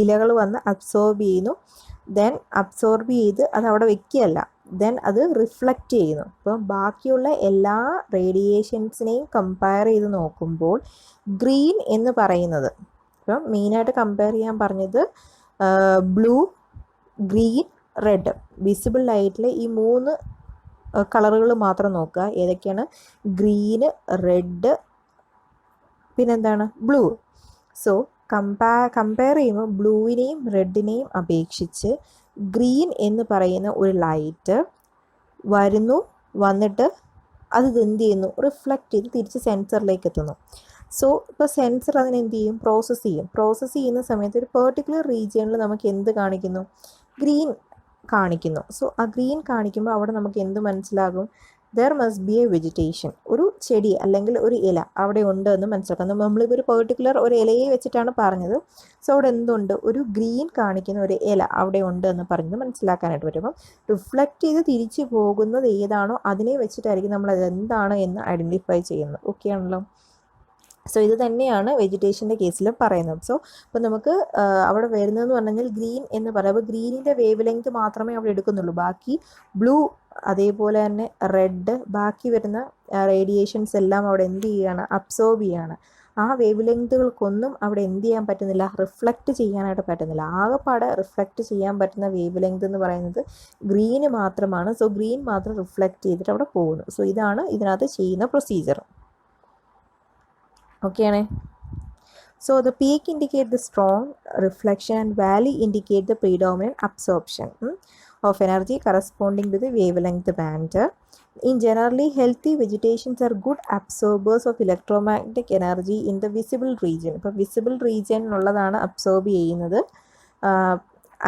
ഇലകൾ വന്ന് അബ്സോർബ് ചെയ്യുന്നു. ദെൻ അബ്സോർബ് ചെയ്ത് അത് അവിടെ വെക്കുകയല്ല, ദെൻ അത് റിഫ്ലക്റ്റ് ചെയ്യുന്നു. അപ്പോൾ ബാക്കിയുള്ള എല്ലാ റേഡിയേഷൻസിനെയും കമ്പയർ ചെയ്ത് നോക്കുമ്പോൾ ഗ്രീൻ എന്ന് പറയുന്നത്, ഇപ്പം മെയിനായിട്ട് കമ്പയർ ചെയ്യാൻ പറഞ്ഞത് ബ്ലൂ, ഗ്രീൻ, റെഡ്. വിസിബിൾ ലൈറ്റിൽ ഈ 3 കളറുകൾ മാത്രം നോക്കുക. ഏതൊക്കെയാണ്, ഗ്രീന്, റെഡ്, പിന്നെന്താണ്, ബ്ലൂ. സോ കമ്പയർ ചെയ്യുമ്പോൾ ബ്ലൂവിനെയും റെഡിനെയും അപേക്ഷിച്ച് ഗ്രീൻ എന്ന് പറയുന്ന ഒരു ലൈറ്റ് വന്നിട്ട് അത് എന്ത് ചെയ്യുന്നു, റിഫ്ലക്റ്റ് ചെയ്ത് തിരിച്ച് സെൻസറിലേക്ക് എത്തുന്നു. സോ ഇപ്പോൾ സെൻസർ അതിനെന്ത് ചെയ്യും, പ്രോസസ്സ് ചെയ്യുന്ന സമയത്ത് ഒരു പെർട്ടിക്കുലർ റീജിയണിൽ നമുക്ക് എന്ത് കാണിക്കുന്നു, ഗ്രീൻ കാണിക്കുന്നു. സോ ആ ഗ്രീൻ കാണിക്കുമ്പോൾ അവിടെ നമുക്ക് എന്ത് മനസ്സിലാകും, there must be A vegetation, ഒരു ചെടി അല്ലെങ്കിൽ ഒരു ഇല അവിടെ ഉണ്ട് എന്ന് മനസ്സിലാക്കാം. നമ്മളിപ്പോൾ ഒരു പെർട്ടിക്കുലർ ഒരു ഇലയെ വെച്ചിട്ടാണ് പറഞ്ഞത്. സോ അവിടെ എന്തുണ്ട്, ഒരു ഗ്രീൻ കാണിക്കുന്ന ഒരു ഇല അവിടെ ഉണ്ട് എന്ന് പറഞ്ഞത് മനസ്സിലാക്കാനായിട്ട് പറ്റും. അപ്പം റിഫ്ലക്റ്റ് ചെയ്ത് തിരിച്ചു പോകുന്നത് ഏതാണോ അതിനെ വെച്ചിട്ടായിരിക്കും നമ്മൾ അത് എന്താണ് എന്ന് ഐഡൻറ്റിഫൈ ചെയ്യുന്നത്. ഓക്കെ ആണല്ലോ. സോ ഇത് തന്നെയാണ് വെജിറ്റേഷൻ്റെ കേസിൽ പറയുന്നത്. സോ അപ്പോൾ നമുക്ക് അവിടെ വരുന്നതെന്ന് പറഞ്ഞു കഴിഞ്ഞാൽ ഗ്രീൻ എന്ന് പറയാം. അപ്പോൾ ഗ്രീനിൻ്റെ വേവ് ലെങ്ത് മാത്രമേ അവിടെ എടുക്കുന്നുള്ളൂ. ബാക്കി ബ്ലൂ, അതേപോലെ തന്നെ റെഡ്, ബാക്കി വരുന്ന റേഡിയേഷൻസ് എല്ലാം അവിടെ എന്ത് ചെയ്യുകയാണ്, അബ്സോർബ് ചെയ്യുകയാണ്. ആ വേവ് ലെങ്തുകൾക്കൊന്നും അവിടെ എന്ത് ചെയ്യാൻ പറ്റുന്നില്ല, റിഫ്ലക്റ്റ് ചെയ്യാനായിട്ട് പറ്റുന്നില്ല. ആകെപ്പാടെ റിഫ്ലക്റ്റ് ചെയ്യാൻ പറ്റുന്ന വേവ് ലെങ്ത് എന്ന് പറയുന്നത് ഗ്രീന് മാത്രമാണ്. സോ ഗ്രീൻ മാത്രം റിഫ്ലക്റ്റ് ചെയ്തിട്ട് അവിടെ പോകുന്നു. സോ ഇതാണ് ഇതിനകത്ത് ചെയ്യുന്ന procedure. ഓക്കെയാണേ. So the peak indicate the strong reflection and valley indicate the predominant absorption of energy corresponding to the wavelength band. In generally, healthy vegetations are good absorbers of electromagnetic energy in the visible region. ഇപ്പോൾ visible region ഉള്ളതാണ് absorb ചെയ്യുന്നത്.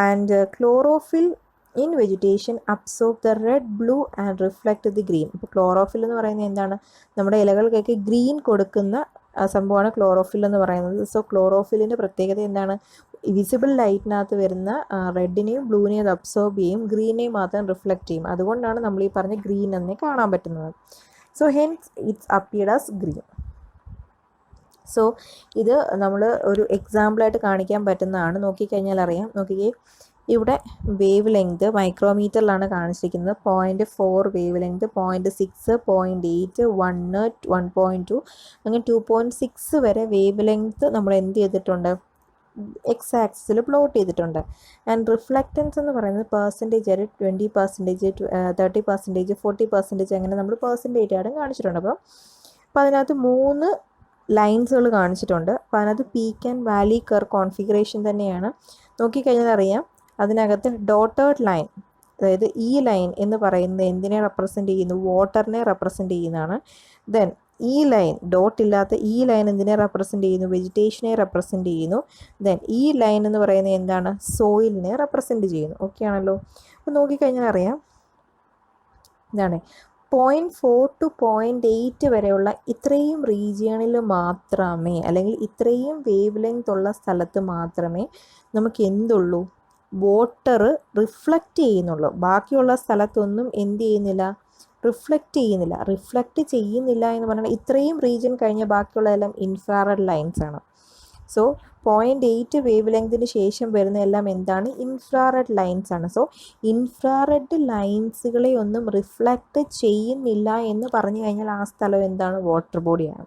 And chlorophyll in vegetation absorb the red, blue and reflect the green. ഇപ്പോൾ chlorophyll എന്ന് പറയുന്നത് എന്താണ്, നമ്മുടെ ഇലകൾക്കൊക്കെ green കൊടുക്കുന്ന സംഭവമാണ് ക്ലോറോഫിൽ എന്ന് പറയുന്നത്. സോ ക്ലോറോഫിലിൻ്റെ പ്രത്യേകത എന്താണ്, വിസിബിൾ ലൈറ്റിനകത്ത് വരുന്ന റെഡിനെയും ബ്ലൂവിനെയും അത് അബ്സോർബ് ചെയ്യും, ഗ്രീനെയും മാത്രം റിഫ്ലക്റ്റ് ചെയ്യും. അതുകൊണ്ടാണ് നമ്മൾ ഈ പറഞ്ഞ ഗ്രീൻ എന്നേ കാണാൻ പറ്റുന്നത്. So hence it's appeared as green. So ഇത് നമ്മൾ ഒരു എക്സാമ്പിളായിട്ട് കാണിക്കാൻ പറ്റുന്നതാണ്. നോക്കിക്കഴിഞ്ഞാൽ അറിയാം. നോക്കിക്കേ, ഇവിടെ വേവ് ലെങ്ത് മൈക്രോമീറ്ററിലാണ് കാണിച്ചിരിക്കുന്നത്. 0.4 വേവ് ലെങ്ത്, 0.6, 0.8, 1, 1.2 അങ്ങനെ 2.6 വരെ വേവ് ലെങ്ത് നമ്മൾ എന്ത് ചെയ്തിട്ടുണ്ട്, എക്സ് ആക്സിസിൽ പ്ലോട്ട് ചെയ്തിട്ടുണ്ട്. ആൻഡ് റിഫ്ലക്റ്റൻസ് എന്ന് പറയുന്നത് പെർസെൻറ്റേജ് ആയിട്ട് 20%, 30%, 40% അങ്ങനെ നമ്മൾ പെർസെൻറ്റേജ് ആയിട്ടും കാണിച്ചിട്ടുണ്ട്. അപ്പോൾ അതിനകത്ത് 3 ലൈൻസുകൾ കാണിച്ചിട്ടുണ്ട്. അപ്പോൾ അതിനകത്ത് peak and Valley curve configuration തന്നെയാണ്. നോക്കിക്കഴിഞ്ഞാൽ അറിയാം, അതിനകത്ത് ഡോട്ടേഡ് ലൈൻ, അതായത് ഈ ലൈൻ എന്ന് പറയുന്നത് എന്തിനെ റെപ്രസെൻറ്റ് ചെയ്യുന്നു, വാട്ടറിനെ റെപ്രസെൻറ്റ് ചെയ്യുന്നതാണ്. ദെൻ ഈ ലൈൻ, ഡോട്ട് ഇല്ലാത്ത ഈ ലൈൻ എന്തിനെ റെപ്രസെൻറ്റ് ചെയ്യുന്നു, വെജിറ്റേഷനെ റെപ്രസെൻറ്റ് ചെയ്യുന്നു. ദെൻ ഈ ലൈൻ എന്ന് പറയുന്നത് എന്താണ്, സോയിലിനെ റെപ്രസെൻറ്റ് ചെയ്യുന്നു. ഓക്കെ ആണല്ലോ. അപ്പോൾ നോക്കിക്കഴിഞ്ഞാൽ അറിയാം, ഇതാണ് 0.4 to 0.8 വരെയുള്ള ഇത്രയും റീജിയണിൽ മാത്രമേ, അല്ലെങ്കിൽ ഇത്രയും വേവ് ലെങ്ത് ഉള്ള സ്ഥലത്ത് മാത്രമേ നമുക്ക് എന്തുള്ളൂ, വാട്ടർ റിഫ്ലക്റ്റ് ചെയ്യുന്നുള്ളൂ. ബാക്കിയുള്ള സ്ഥലത്തൊന്നും എന്ത് ചെയ്യുന്നില്ല, റിഫ്ലക്റ്റ് ചെയ്യുന്നില്ല എന്ന് പറഞ്ഞാൽ ഇത്രയും റീജിയൻ കഴിഞ്ഞ ബാക്കിയുള്ളതെല്ലാം ഇൻഫ്രാറെഡ് ലൈൻസ് ആണ്. സോ 0.8 വേവ് ലെങ്തിന് ശേഷം വരുന്ന എല്ലാം എന്താണ്, ഇൻഫ്രാറെഡ് ലൈൻസ് ആണ്. സോ ഇൻഫ്രാറെഡ് ലൈൻസുകളെ ഒന്നും റിഫ്ലക്റ്റ് ചെയ്യുന്നില്ല എന്ന് പറഞ്ഞു കഴിഞ്ഞാൽ ആ സ്ഥലം എന്താണ്, വാട്ടർ ബോഡിയാണ്.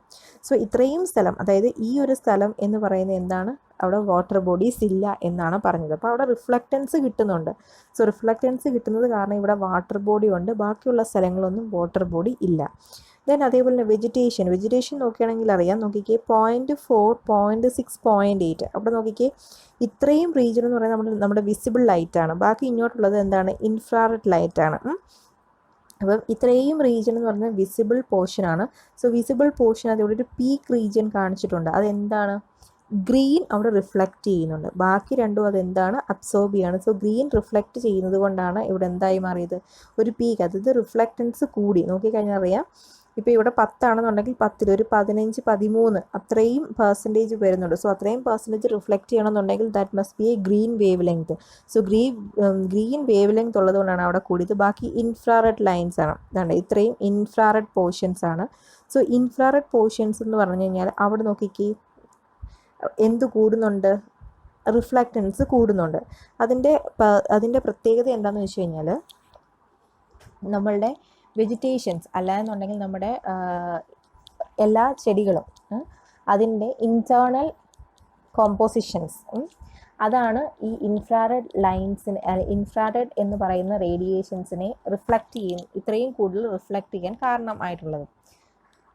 സോ ഇത്രയും സ്ഥലം, അതായത് ഈ ഒരു സ്ഥലം എന്ന് പറയുന്നത് എന്താണ്, അവിടെ വാട്ടർ ബോഡീസ് ഇല്ല എന്നാണ് പറഞ്ഞത്. അപ്പോൾ അവിടെ റിഫ്ലക്റ്റൻസ് കിട്ടുന്നുണ്ട്. സോ റിഫ്ലക്റ്റൻസ് കിട്ടുന്നത് കാരണം ഇവിടെ വാട്ടർ ബോഡി ഉണ്ട്, ബാക്കിയുള്ള സ്ഥലങ്ങളൊന്നും വാട്ടർ ബോഡി ഇല്ല. ദെൻ അതേപോലെ തന്നെ വെജിറ്റേഷൻ നോക്കുകയാണെങ്കിൽ അറിയാം. നോക്കിക്കേ, 0.4, 0.6, 0.8 അവിടെ നോക്കിക്കേ, ഇത്രയും റീജിയൻ എന്ന് പറയുന്നത് നമ്മുടെ വിസിബിൾ ലൈറ്റാണ്. ബാക്കി ഇങ്ങോട്ടുള്ളത് എന്താണ്, ഇൻഫ്രാറെഡ് ലൈറ്റാണ്. അപ്പം ഇത്രയും റീജിയൻ എന്ന് പറയുന്നത് വിസിബിൾ പോർഷനാണ്. സോ വിസിബിൾ പോർഷൻ അതിവിടെ ഒരു പീക്ക് റീജിയൻ കാണിച്ചിട്ടുണ്ട്. അതെന്താണ്? ഗ്രീൻ അവിടെ റിഫ്ലക്റ്റ് ചെയ്യുന്നുണ്ട്. ബാക്കി രണ്ടും അതെന്താണ്? അബ്സോർബ് ചെയ്യാണ്. സോ ഗ്രീൻ റിഫ്ലക്റ്റ് ചെയ്യുന്നത് കൊണ്ടാണ് ഇവിടെ എന്തായി മാറിയത്? ഒരു പീക്ക്, അതായത് റിഫ്ലക്റ്റൻസ് കൂടി. നോക്കിക്കഴിഞ്ഞാൽ അറിയാം, ഇപ്പോൾ ഇവിടെ 10 ആണെന്നുണ്ടെങ്കിൽ 10 ഒരു 15, 13 അത്രയും പെർസെൻറ്റേജ് വരുന്നുണ്ട്. സോ അത്രയും പെർസെൻറ്റേജ് റിഫ്ലക്റ്റ് ചെയ്യണമെന്നുണ്ടെങ്കിൽ that must be A green wave length. So green wave length ഉള്ളതുകൊണ്ടാണ് അവിടെ കൂടിയത്. ബാക്കി ഇൻഫ്രാറെഡ് ലൈൻസ് ആണ്. ഇതാണ് ഇത്രയും ഇൻഫ്രാറെഡ് പോർഷൻസ് ആണ്. സോ ഇൻഫ്രാറെഡ് പോർഷൻസ് എന്ന് പറഞ്ഞു കഴിഞ്ഞാൽ അവിടെ നോക്കിക്കേ എന്ത് കൂടുന്നുണ്ട്? റിഫ്ലക്റ്റൻസ് കൂടുന്നുണ്ട്. അതിൻ്റെ പ്രത്യേകത എന്താണെന്ന് വെച്ച് കഴിഞ്ഞാൽ നമ്മളുടെ വെജിറ്റേഷൻസ് അല്ലാന്നുണ്ടെങ്കിൽ നമ്മുടെ എല്ലാ ചെടികളും അതിൻ്റെ ഇൻറ്റേർണൽ കോമ്പോസിഷൻസ് അതാണ് ഈ ഇൻഫ്രാറെഡ് ലൈൻസിന് ഇൻഫ്രാറെഡ് എന്ന് പറയുന്ന റേഡിയേഷൻസിനെ റിഫ്ലക്റ്റ് ചെയ്യും, ഇത്രയും കൂടുതൽ റിഫ്ലക്റ്റ് ചെയ്യാൻ കാരണമായിട്ടുള്ളത്.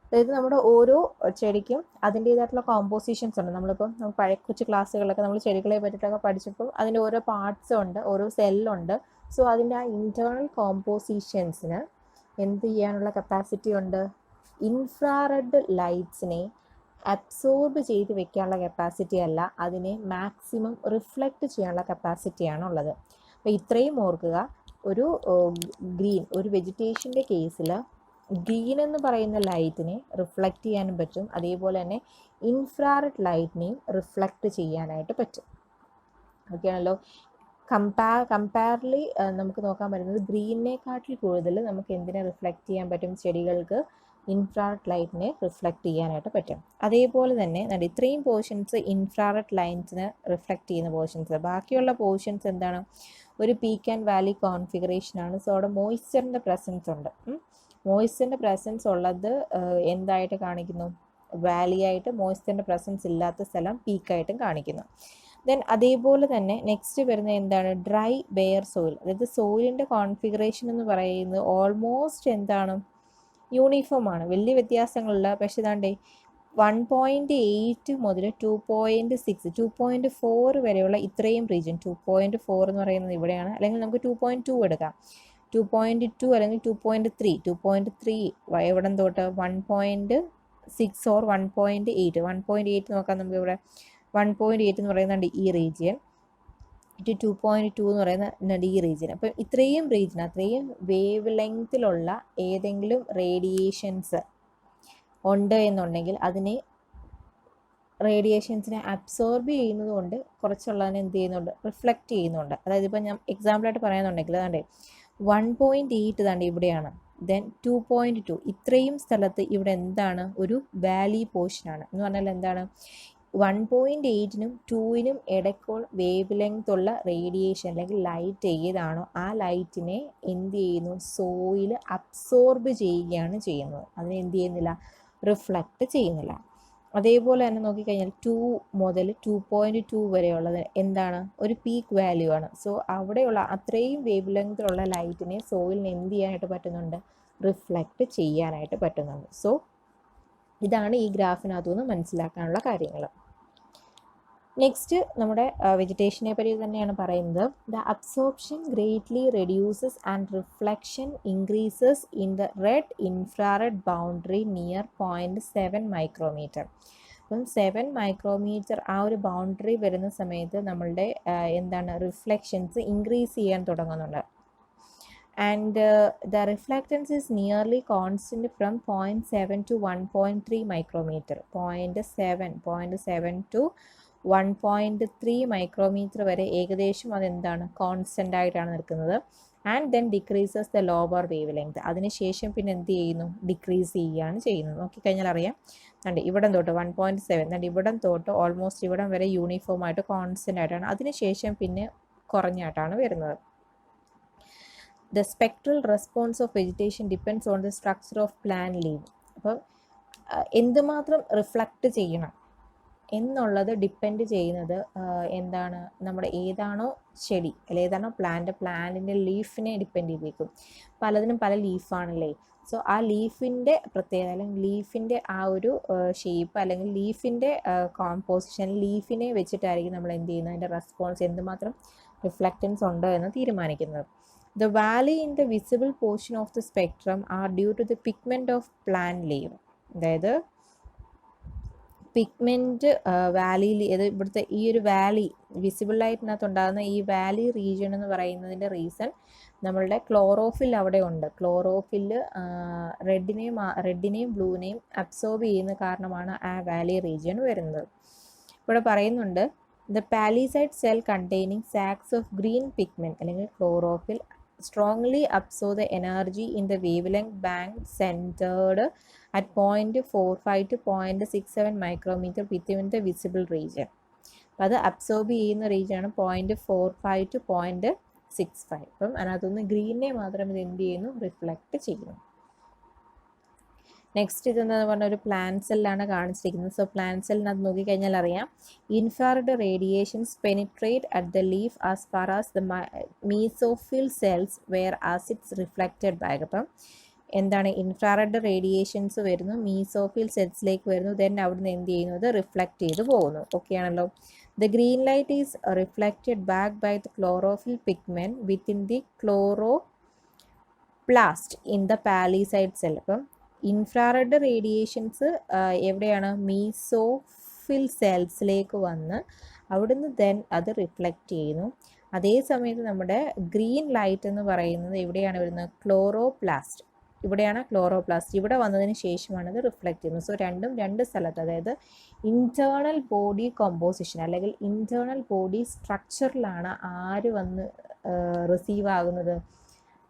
അതായത് നമ്മുടെ ഓരോ ചെടിക്കും അതിൻ്റേതായിട്ടുള്ള കോമ്പോസിഷൻസ് ഉണ്ട്. നമ്മളിപ്പം പഴയ കൊച്ചു ക്ലാസ്സുകളിലൊക്കെ നമ്മൾ ചെടികളെ പറ്റിയിട്ടൊക്കെ പഠിച്ചപ്പോൾ അതിൻ്റെ ഓരോ പാർട്സും ഉണ്ട്, ഓരോ സെല്ലുണ്ട്. സോ അതിൻ്റെ ആ ഇൻറ്റേർണൽ കോമ്പോസിഷൻസിന് എന്ത് ചെയ്യാനുള്ള കപ്പാസിറ്റി ഉണ്ട്? ഇൻഫ്രാറെഡ് ലൈറ്റ്സിനെ അബ്സോർബ് ചെയ്ത് വെക്കാനുള്ള കപ്പാസിറ്റി അല്ല, അതിനെ മാക്സിമം റിഫ്ലക്റ്റ് ചെയ്യാനുള്ള കപ്പാസിറ്റിയാണ് ഉള്ളത്. അപ്പോൾ ഇത്രയും ഓർക്കുക. ഒരു വെജിറ്റേഷൻ്റെ കേസിൽ ഗ്രീൻ എന്ന് പറയുന്ന ലൈറ്റിനെ റിഫ്ലക്റ്റ് ചെയ്യാനും പറ്റും, അതേപോലെ തന്നെ ഇൻഫ്രാറെഡ് ലൈറ്റിനെയും റിഫ്ലക്റ്റ് ചെയ്യാനായിട്ട് പറ്റും. ഓക്കെയാണല്ലോ. കമ്പാരിലി നമുക്ക് നോക്കാൻ പറ്റുന്നത് ഗ്രീനിനെക്കാട്ടിൽ കൂടുതൽ നമുക്ക് എന്തിനെ റിഫ്ലക്റ്റ് ചെയ്യാൻ പറ്റും? ചെടികൾക്ക് ഇൻഫ്രാറെഡ് ലൈറ്റിനെ റിഫ്ലക്റ്റ് ചെയ്യാനായിട്ട് പറ്റും. അതേപോലെ തന്നെ ഇത്രയും പോർഷൻസ് ഇൻഫ്രാറെഡ് ലൈൻസിന് റിഫ്ലക്റ്റ് ചെയ്യുന്ന പോർഷൻസ്. ബാക്കിയുള്ള പോർഷൻസ് എന്താണ്? ഒരു പീക്ക് ആൻഡ് വാലി കോൺഫിഗറേഷനാണ്. സോ അവിടെ മോയ്സ്ചറിൻ്റെ പ്രസൻസ് ഉണ്ട്. മോയ്സ്ചറിൻ്റെ പ്രസൻസ് ഉള്ളത് എന്തായിട്ട് കാണിക്കുന്നു? വാലി ആയിട്ട്. മോയ്സ്ചറിൻ്റെ പ്രസൻസ് ഇല്ലാത്ത സ്ഥലം പീക്കായിട്ടും കാണിക്കുന്നു. ദെൻ അതേപോലെ തന്നെ നെക്സ്റ്റ് വരുന്നത് എന്താണ്? Dry bare soil. അതായത് സോയിലിൻ്റെ കോൺഫിഗറേഷൻ എന്ന് പറയുന്നത് ഓൾമോസ്റ്റ് എന്താണ്? യൂണിഫോം ആണ്, വലിയ വ്യത്യാസങ്ങളില്ല. പക്ഷേ ഇതാണ്ടേ 1.8 മുതൽ 2.6 2.4 വരെയുള്ള ഇത്രയും റീജിയൻ, 2.4 എന്ന് പറയുന്നത് ഇവിടെയാണ്. അല്ലെങ്കിൽ നമുക്ക് 2.2 എടുക്കാം, 2.2 അല്ലെങ്കിൽ 2.3 എവിടെ തൊട്ട് 1.6 ഓർ 1.8 1.8 നോക്കാം. നമുക്ക് ഇവിടെ 1.8 എന്ന് പറയുന്നുണ്ട് ഈ റീജിയൻ, 2.2 എന്ന് പറയുന്ന ഈ റീജിയൻ. അപ്പം ഇത്രയും റീജിയൻ, അത്രയും വേവ് ലെങ്ത്തിലുള്ള ഏതെങ്കിലും റേഡിയേഷൻസ് ഉണ്ട് എന്നുണ്ടെങ്കിൽ റേഡിയേഷൻസിനെ അബ്സോർബ് ചെയ്യുന്നത് കൊണ്ട് കുറച്ചുള്ളതിനെ എന്ത് ചെയ്യുന്നുണ്ട്? റിഫ്ലക്റ്റ് ചെയ്യുന്നുണ്ട്. അതായത് ഇപ്പം ഞാൻ എക്സാമ്പിളായിട്ട് പറയുന്നുണ്ടെങ്കിൽ അതാണ്ട് 1.8 താണ്ട് ഇവിടെയാണ്, ദെൻ 2.2 ഇത്രയും സ്ഥലത്ത് ഇവിടെ എന്താണ്? ഒരു വാലി പോർഷനാണ്. എന്ന് പറഞ്ഞാൽ എന്താണ്? 1.8നും 2നും ഇടയ്ക്കുള്ള വേവ് ലെങ്ത് ഉള്ള റേഡിയേഷൻ അല്ലെങ്കിൽ ലൈറ്റ് ഏതാണോ ആ ലൈറ്റിനെ എന്ത് ചെയ്യുന്നു? സോയിൽ അബ്സോർബ് ചെയ്യുകയാണ് ചെയ്യുന്നത്. അതിനെ എന്ത് ചെയ്യുന്നില്ല? റിഫ്ലക്റ്റ് ചെയ്യുന്നില്ല. അതേപോലെ തന്നെ നോക്കിക്കഴിഞ്ഞാൽ 2 മുതൽ 2.2 വരെയുള്ളത് എന്താണ്? ഒരു പീക്ക് വാല്യൂ ആണ്. സോ അവിടെയുള്ള അത്രയും വേവ് ലെങ്തിലുള്ള ലൈറ്റിനെ സോയിലിന് എന്ത് ചെയ്യാനായിട്ട് പറ്റുന്നുണ്ട്? റിഫ്ലക്റ്റ് ചെയ്യാനായിട്ട് പറ്റുന്നുണ്ട്. സോ ഇതാണ് ഈ ഗ്രാഫിനകത്തുനിന്ന് മനസ്സിലാക്കാനുള്ള കാര്യങ്ങൾ. നെക്സ്റ്റ് നമ്മുടെ വെജിറ്റേഷനെ പറ്റി തന്നെയാണ് പറയുന്നത്. The absorption greatly reduces and reflection increases in the red infrared boundary near 0.7 micrometer. അപ്പം 7 മൈക്രോമീറ്റർ ആ ഒരു ബൗണ്ടറി വരുന്ന സമയത്ത് നമ്മളുടെ എന്താണ്? റിഫ്ലക്ഷൻസ് ഇൻക്രീസ് ചെയ്യാൻ തുടങ്ങുന്നുണ്ട്. And the reflectance is nearly constant from 0.7 to 1.3 micrometer. 0.7 to 1.3 micrometer വരെ ഏകദേശം അതെന്താണ്? കോൺസ്റ്റൻ്റ് ആയിട്ടാണ് നിൽക്കുന്നത്. And then decreases the lower wavelength. അതിനുശേഷം പിന്നെ എന്ത് ചെയ്യുന്നു? ഡിക്രീസ് ചെയ്യുകയാണ് ചെയ്യുന്നത്. നോക്കിക്കഴിഞ്ഞാൽ അറിയാം, കണ്ട് ഇവിടം തൊട്ട് 1.7 കണ്ട് ഇവിടം തൊട്ട് ഓൾമോസ്റ്റ് ഇവിടം വരെ യൂണിഫോം ആയിട്ട് കോൺസ്റ്റൻ്റ് ആയിട്ടാണ്. അതിനുശേഷം പിന്നെ കുറഞ്ഞായിട്ടാണ് വരുന്നത്. The spectral response of vegetation depends on the structure of plant leave. അപ്പം എന്തുമാത്രം റിഫ്ലക്റ്റ് ചെയ്യണം എന്നുള്ളത് ഡിപ്പെൻഡ് ചെയ്യുന്നത് എന്താണ്? നമ്മുടെ ഏതാണോ ചെടി അല്ലെങ്കിൽ ഏതാണോ പ്ലാന്റിൻ്റെ ലീഫിനെ ഡിപ്പെൻഡ് ചെയ്തേക്കും. പലതിനും പല ലീഫാണല്ലേ. സോ ആ ലീഫിൻ്റെ പ്രത്യേകത അല്ലെങ്കിൽ ലീഫിൻ്റെ ആ ഒരു ഷേപ്പ് അല്ലെങ്കിൽ ലീഫിൻ്റെ കോമ്പോസിഷൻ, ലീഫിനെ വെച്ചിട്ടായിരിക്കും നമ്മൾ എന്ത് ചെയ്യുന്നത്? അതിൻ്റെ റെസ്പോൺസ് എന്തുമാത്രം റിഫ്ലക്റ്റൻസ് ഉണ്ടോ എന്ന് തീരുമാനിക്കുന്നത്. The valley in the visible portion of the spectrum are due to the pigment of plant leaf. അതായത് പിഗ്മെൻറ്റ് വാലിയിൽ ഇവിടുത്തെ ഈ ഒരു വാലി വിസിബിൾ ലൈറ്റിനകത്തുണ്ടാകുന്ന ഈ വാലി റീജിയൺ എന്ന് റീസൺ നമ്മളുടെ ക്ലോറോഫിൽ അവിടെ ഉണ്ട്. ക്ലോറോഫില്ല് റെഡിനെയും ബ്ലൂവിനെയും അബ്സോർബ് ചെയ്യുന്ന കാരണമാണ് ആ വാലി റീജിയൺ വരുന്നത്. ഇവിടെ പറയുന്നുണ്ട് the palisade cell containing sacs of green pigment അല്ലെങ്കിൽ chlorophyll strongly absorb the energy in the wavelength band centered at 0.45 to 0.67 micrometer within the visible region. അപ്പോൾ അത് അബ്സോർബ് ചെയ്യുന്ന റീജിയനാണ് 0.45 to 0.65. അപ്പം അതിനകത്തുനിന്ന് ഗ്രീനെ മാത്രം ഇത് എന്ത് ചെയ്യുന്നു, റിഫ്ലക്റ്റ് ചെയ്യുന്നു. നെക്സ്റ്റ് ഇതെന്ന് പറഞ്ഞാൽ ഒരു പ്ലാന്റ് സെല്ലാണ് കാണിച്ചിരിക്കുന്നത്. സോ പ്ലാന്റ് സെല്ലിനകത്ത് നോക്കിക്കഴിഞ്ഞാൽ അറിയാം infrared radiations penetrate at the leaf as far as the mesophyll cells whereas it's reflected back. അപ്പം എന്താണ് ഇൻഫ്രാറെഡ് റേഡിയേഷൻസ് വരുന്നു, മീസോഫിൽ സെൽസിലേക്ക് വരുന്നു, ദെൻ അവിടുന്ന് എന്ത് ചെയ്യുന്നു, അത് റിഫ്ലക്റ്റ് ചെയ്ത് പോകുന്നു. ഓക്കെ ആണല്ലോ. The green light is reflected back by the chlorophyll pigment within the chloroplast in the palisade cell. അപ്പം ഇൻഫ്രാറെഡ് റേഡിയേഷൻസ് എവിടെയാണ്, മീസോഫിൽ സെൽസിലേക്ക് വന്ന് അവിടുന്ന് ദെൻ അത് റിഫ്ലക്റ്റ് ചെയ്യുന്നു. അതേ സമയത്ത് നമ്മുടെ ഗ്രീൻ ലൈറ്റ് എന്ന് പറയുന്നത് എവിടെയാണ് വരുന്നത്, ക്ലോറോപ്ലാസ്റ്റ്. ഇവിടെയാണ് ക്ലോറോപ്ലാസ്റ്റ്. ഇവിടെ വന്നതിന് ശേഷമാണ് ഇത് റിഫ്ലക്റ്റ് ചെയ്യുന്നത്. സോ രണ്ടും രണ്ട് സ്ഥലത്ത്, അതായത് ഇൻറ്റേർണൽ ബോഡി കോമ്പോസിഷൻ അല്ലെങ്കിൽ ഇൻറ്റേർണൽ ബോഡി സ്ട്രക്ചറിലാണ് ആര് വന്ന് റിസീവ് ആകുന്നത്,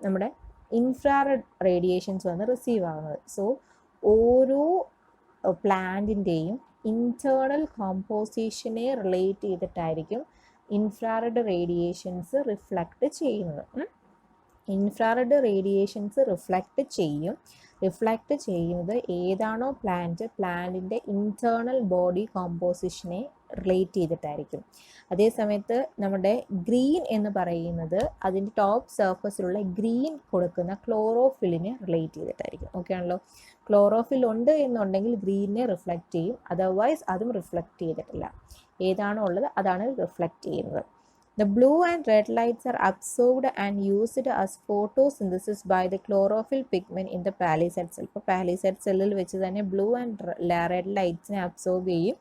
നമ്മുടെ ഇൻഫ്രാറെഡ് റേഡിയേഷൻസ് വന്ന് റിസീവ് ആകുന്നത്. സോ ഓരോ പ്ലാന്റിൻ്റെയും ഇൻറ്റേർണൽ കോമ്പോസിഷനെ റിലേറ്റ് ചെയ്തിട്ടായിരിക്കും ഇൻഫ്രാറെഡ് റേഡിയേഷൻസ് റിഫ്ലക്റ്റ് ചെയ്യുന്നത്. ഇൻഫ്രാറെഡ് റേഡിയേഷൻസ് റിഫ്ലക്റ്റ് ചെയ്യുന്നത് ഏതാണോ പ്ലാന്റിൻ്റെ ഇൻറ്റേർണൽ ബോഡി കോമ്പോസിഷനെ റിലേറ്റ് ചെയ്തിട്ടായിരിക്കും. അതേ സമയത്ത് നമ്മുടെ ഗ്രീൻ എന്ന് പറയുന്നത് അതിൻ്റെ ടോപ്പ് സർഫസിലുള്ള ഗ്രീൻ കൊടുക്കുന്ന ക്ലോറോഫിലിനെ റിലേറ്റ് ചെയ്തിട്ടായിരിക്കും. ഓക്കെ ആണല്ലോ. ക്ലോറോഫിൽ ഉണ്ട് എന്നുണ്ടെങ്കിൽ ഗ്രീനിനെ റിഫ്ലക്റ്റ് ചെയ്യും, അതർവൈസ് അതും റിഫ്ലക്റ്റ് ചെയ്തിട്ടില്ല. ഏതാണോ ഉള്ളത് അതാണ് റിഫ്ലക്റ്റ് ചെയ്യുന്നത്. The blue and red lights are absorbed and used as photosynthesis by the chlorophyll pigment in the palisade cell. ഇപ്പോൾ പാലിസൈഡ് സെല്ലിൽ വെച്ച് തന്നെ ബ്ലൂ ആൻഡ് റെഡ് ലൈറ്റ്സിനെ അബ്സോർബ് ചെയ്യും,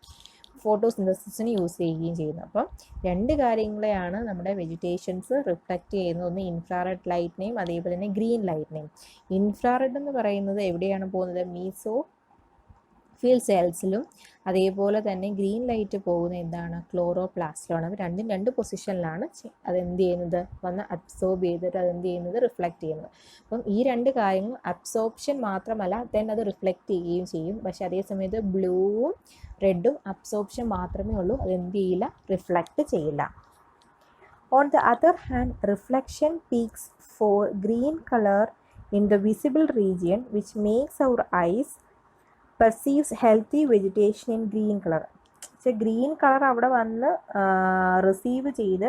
ഫോട്ടോസിന്തസിസിന് യൂസ് ചെയ്യുകയും ചെയ്യുന്നു. അപ്പം രണ്ട് കാര്യങ്ങളെയാണ് നമ്മുടെ വെജിറ്റേഷൻസ് റിഫ്ലക്റ്റ് ചെയ്യുന്നത്. ഒന്ന് ഇൻഫ്രാറെഡ് ലൈറ്റിനെയും അതേപോലെ തന്നെ ഗ്രീൻ ലൈറ്റിനെയും. ഇൻഫ്രാറെഡ് എന്ന് പറയുന്നത് എവിടെയാണ് പോകുന്നത്, മീസോഫിൽ സെൽസിലും അതേപോലെ തന്നെ ഗ്രീൻ ലൈറ്റ് പോകുന്ന എന്താണ്, ക്ലോറോപ്ലാസ്റ്റിലാണ്. അത് രണ്ടും രണ്ട് പൊസിഷനിലാണ് അതെന്ത് ചെയ്യുന്നത്, വന്ന് അബ്സോർബ് ചെയ്തിട്ട് അതെന്ത് ചെയ്യുന്നത്, റിഫ്ലക്റ്റ് ചെയ്യുന്നത്. അപ്പം ഈ രണ്ട് കാര്യങ്ങൾ അബ്സോർപ്ഷൻ മാത്രമല്ല ദെൻ അത് റിഫ്ലക്റ്റ് ചെയ്യുകയും ചെയ്യും. പക്ഷെ അതേസമയത്ത് ബ്ലൂവും റെഡും അബ്സോർപ്ഷൻ മാത്രമേ ഉള്ളൂ, അതെന്ത് ചെയ്യില്ല, റിഫ്ലക്റ്റ് ചെയ്യില്ല. On the other hand reflection peaks for green colour in the visible region which makes our eyes perceives healthy vegetation in green color. പക്ഷേ ഗ്രീൻ കളർ അവിടെ വന്ന് റിസീവ് ചെയ്ത്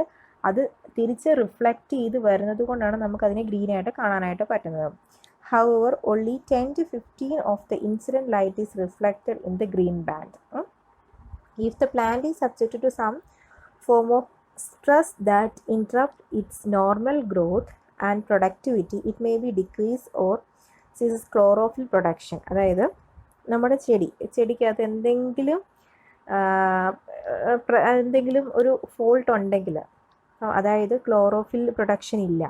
അത് തിരിച്ച് റിഫ്ലക്റ്റ് ചെയ്ത് വരുന്നത് കൊണ്ടാണ് നമുക്കതിനെ ഗ്രീനായിട്ട് കാണാനായിട്ട് പറ്റുന്നത്. However, only 10 to 15 of the incident light is reflected in the green band. If the plant is subjected to some form of stress that interrupt its normal growth and productivity, it may be decrease or ceases chlorophyll production. അതായത് നമ്മുടെ ചെടിക്കകത്ത് എന്തെങ്കിലും ഒരു fault ഉണ്ടെങ്കിൽ, അതായത് chlorophyll production ഇല്ല,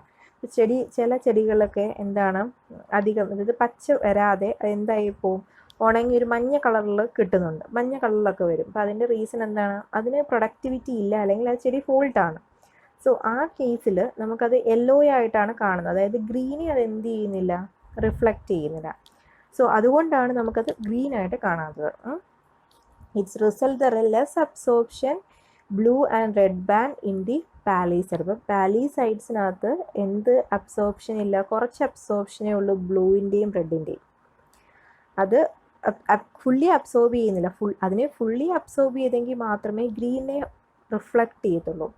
ചില ചെടികളൊക്കെ എന്താണ് അധികം, അതായത് പച്ച വരാതെ എന്തായി പോവും, ഉണങ്ങി ഒരു മഞ്ഞ കളറിൽ കിട്ടുന്നുണ്ട്, മഞ്ഞ കളറിലൊക്കെ വരും. അപ്പോൾ അതിൻ്റെ റീസൺ എന്താണ്, അതിന് പ്രൊഡക്ടിവിറ്റി ഇല്ല, അല്ലെങ്കിൽ അത് ചെടി ഫോൾട്ടാണ്. സോ ആ കേസിൽ നമുക്കത് യെല്ലോ ആയിട്ടാണ് കാണുന്നത്, അതായത് ഗ്രീനെ അത് എന്ത് ചെയ്യുന്നില്ല, റിഫ്ലക്റ്റ് ചെയ്യുന്നില്ല. സോ അതുകൊണ്ടാണ് നമുക്കത് ഗ്രീനായിട്ട് കാണാത്തത്. It's result the less absorption blue and red band in the palisade. അപ്പോൾ പാലിസൈഡ്സിനകത്ത് എന്ത് അബ്സോർപ്ഷൻ ഇല്ല, കുറച്ച് അബ്സോർപ്ഷനേ ഉള്ളൂ ബ്ലൂവിൻ്റെയും റെഡിൻ്റെയും. അത് ഫുള്ളി അബ്സോർബ് ചെയ്യുന്നില്ല. അതിനെ ഫുള്ളി അബ്സോർബ് ചെയ്തെങ്കിൽ മാത്രമേ ഗ്രീനെ റിഫ്ലക്റ്റ് ചെയ്യത്തുള്ളൂ.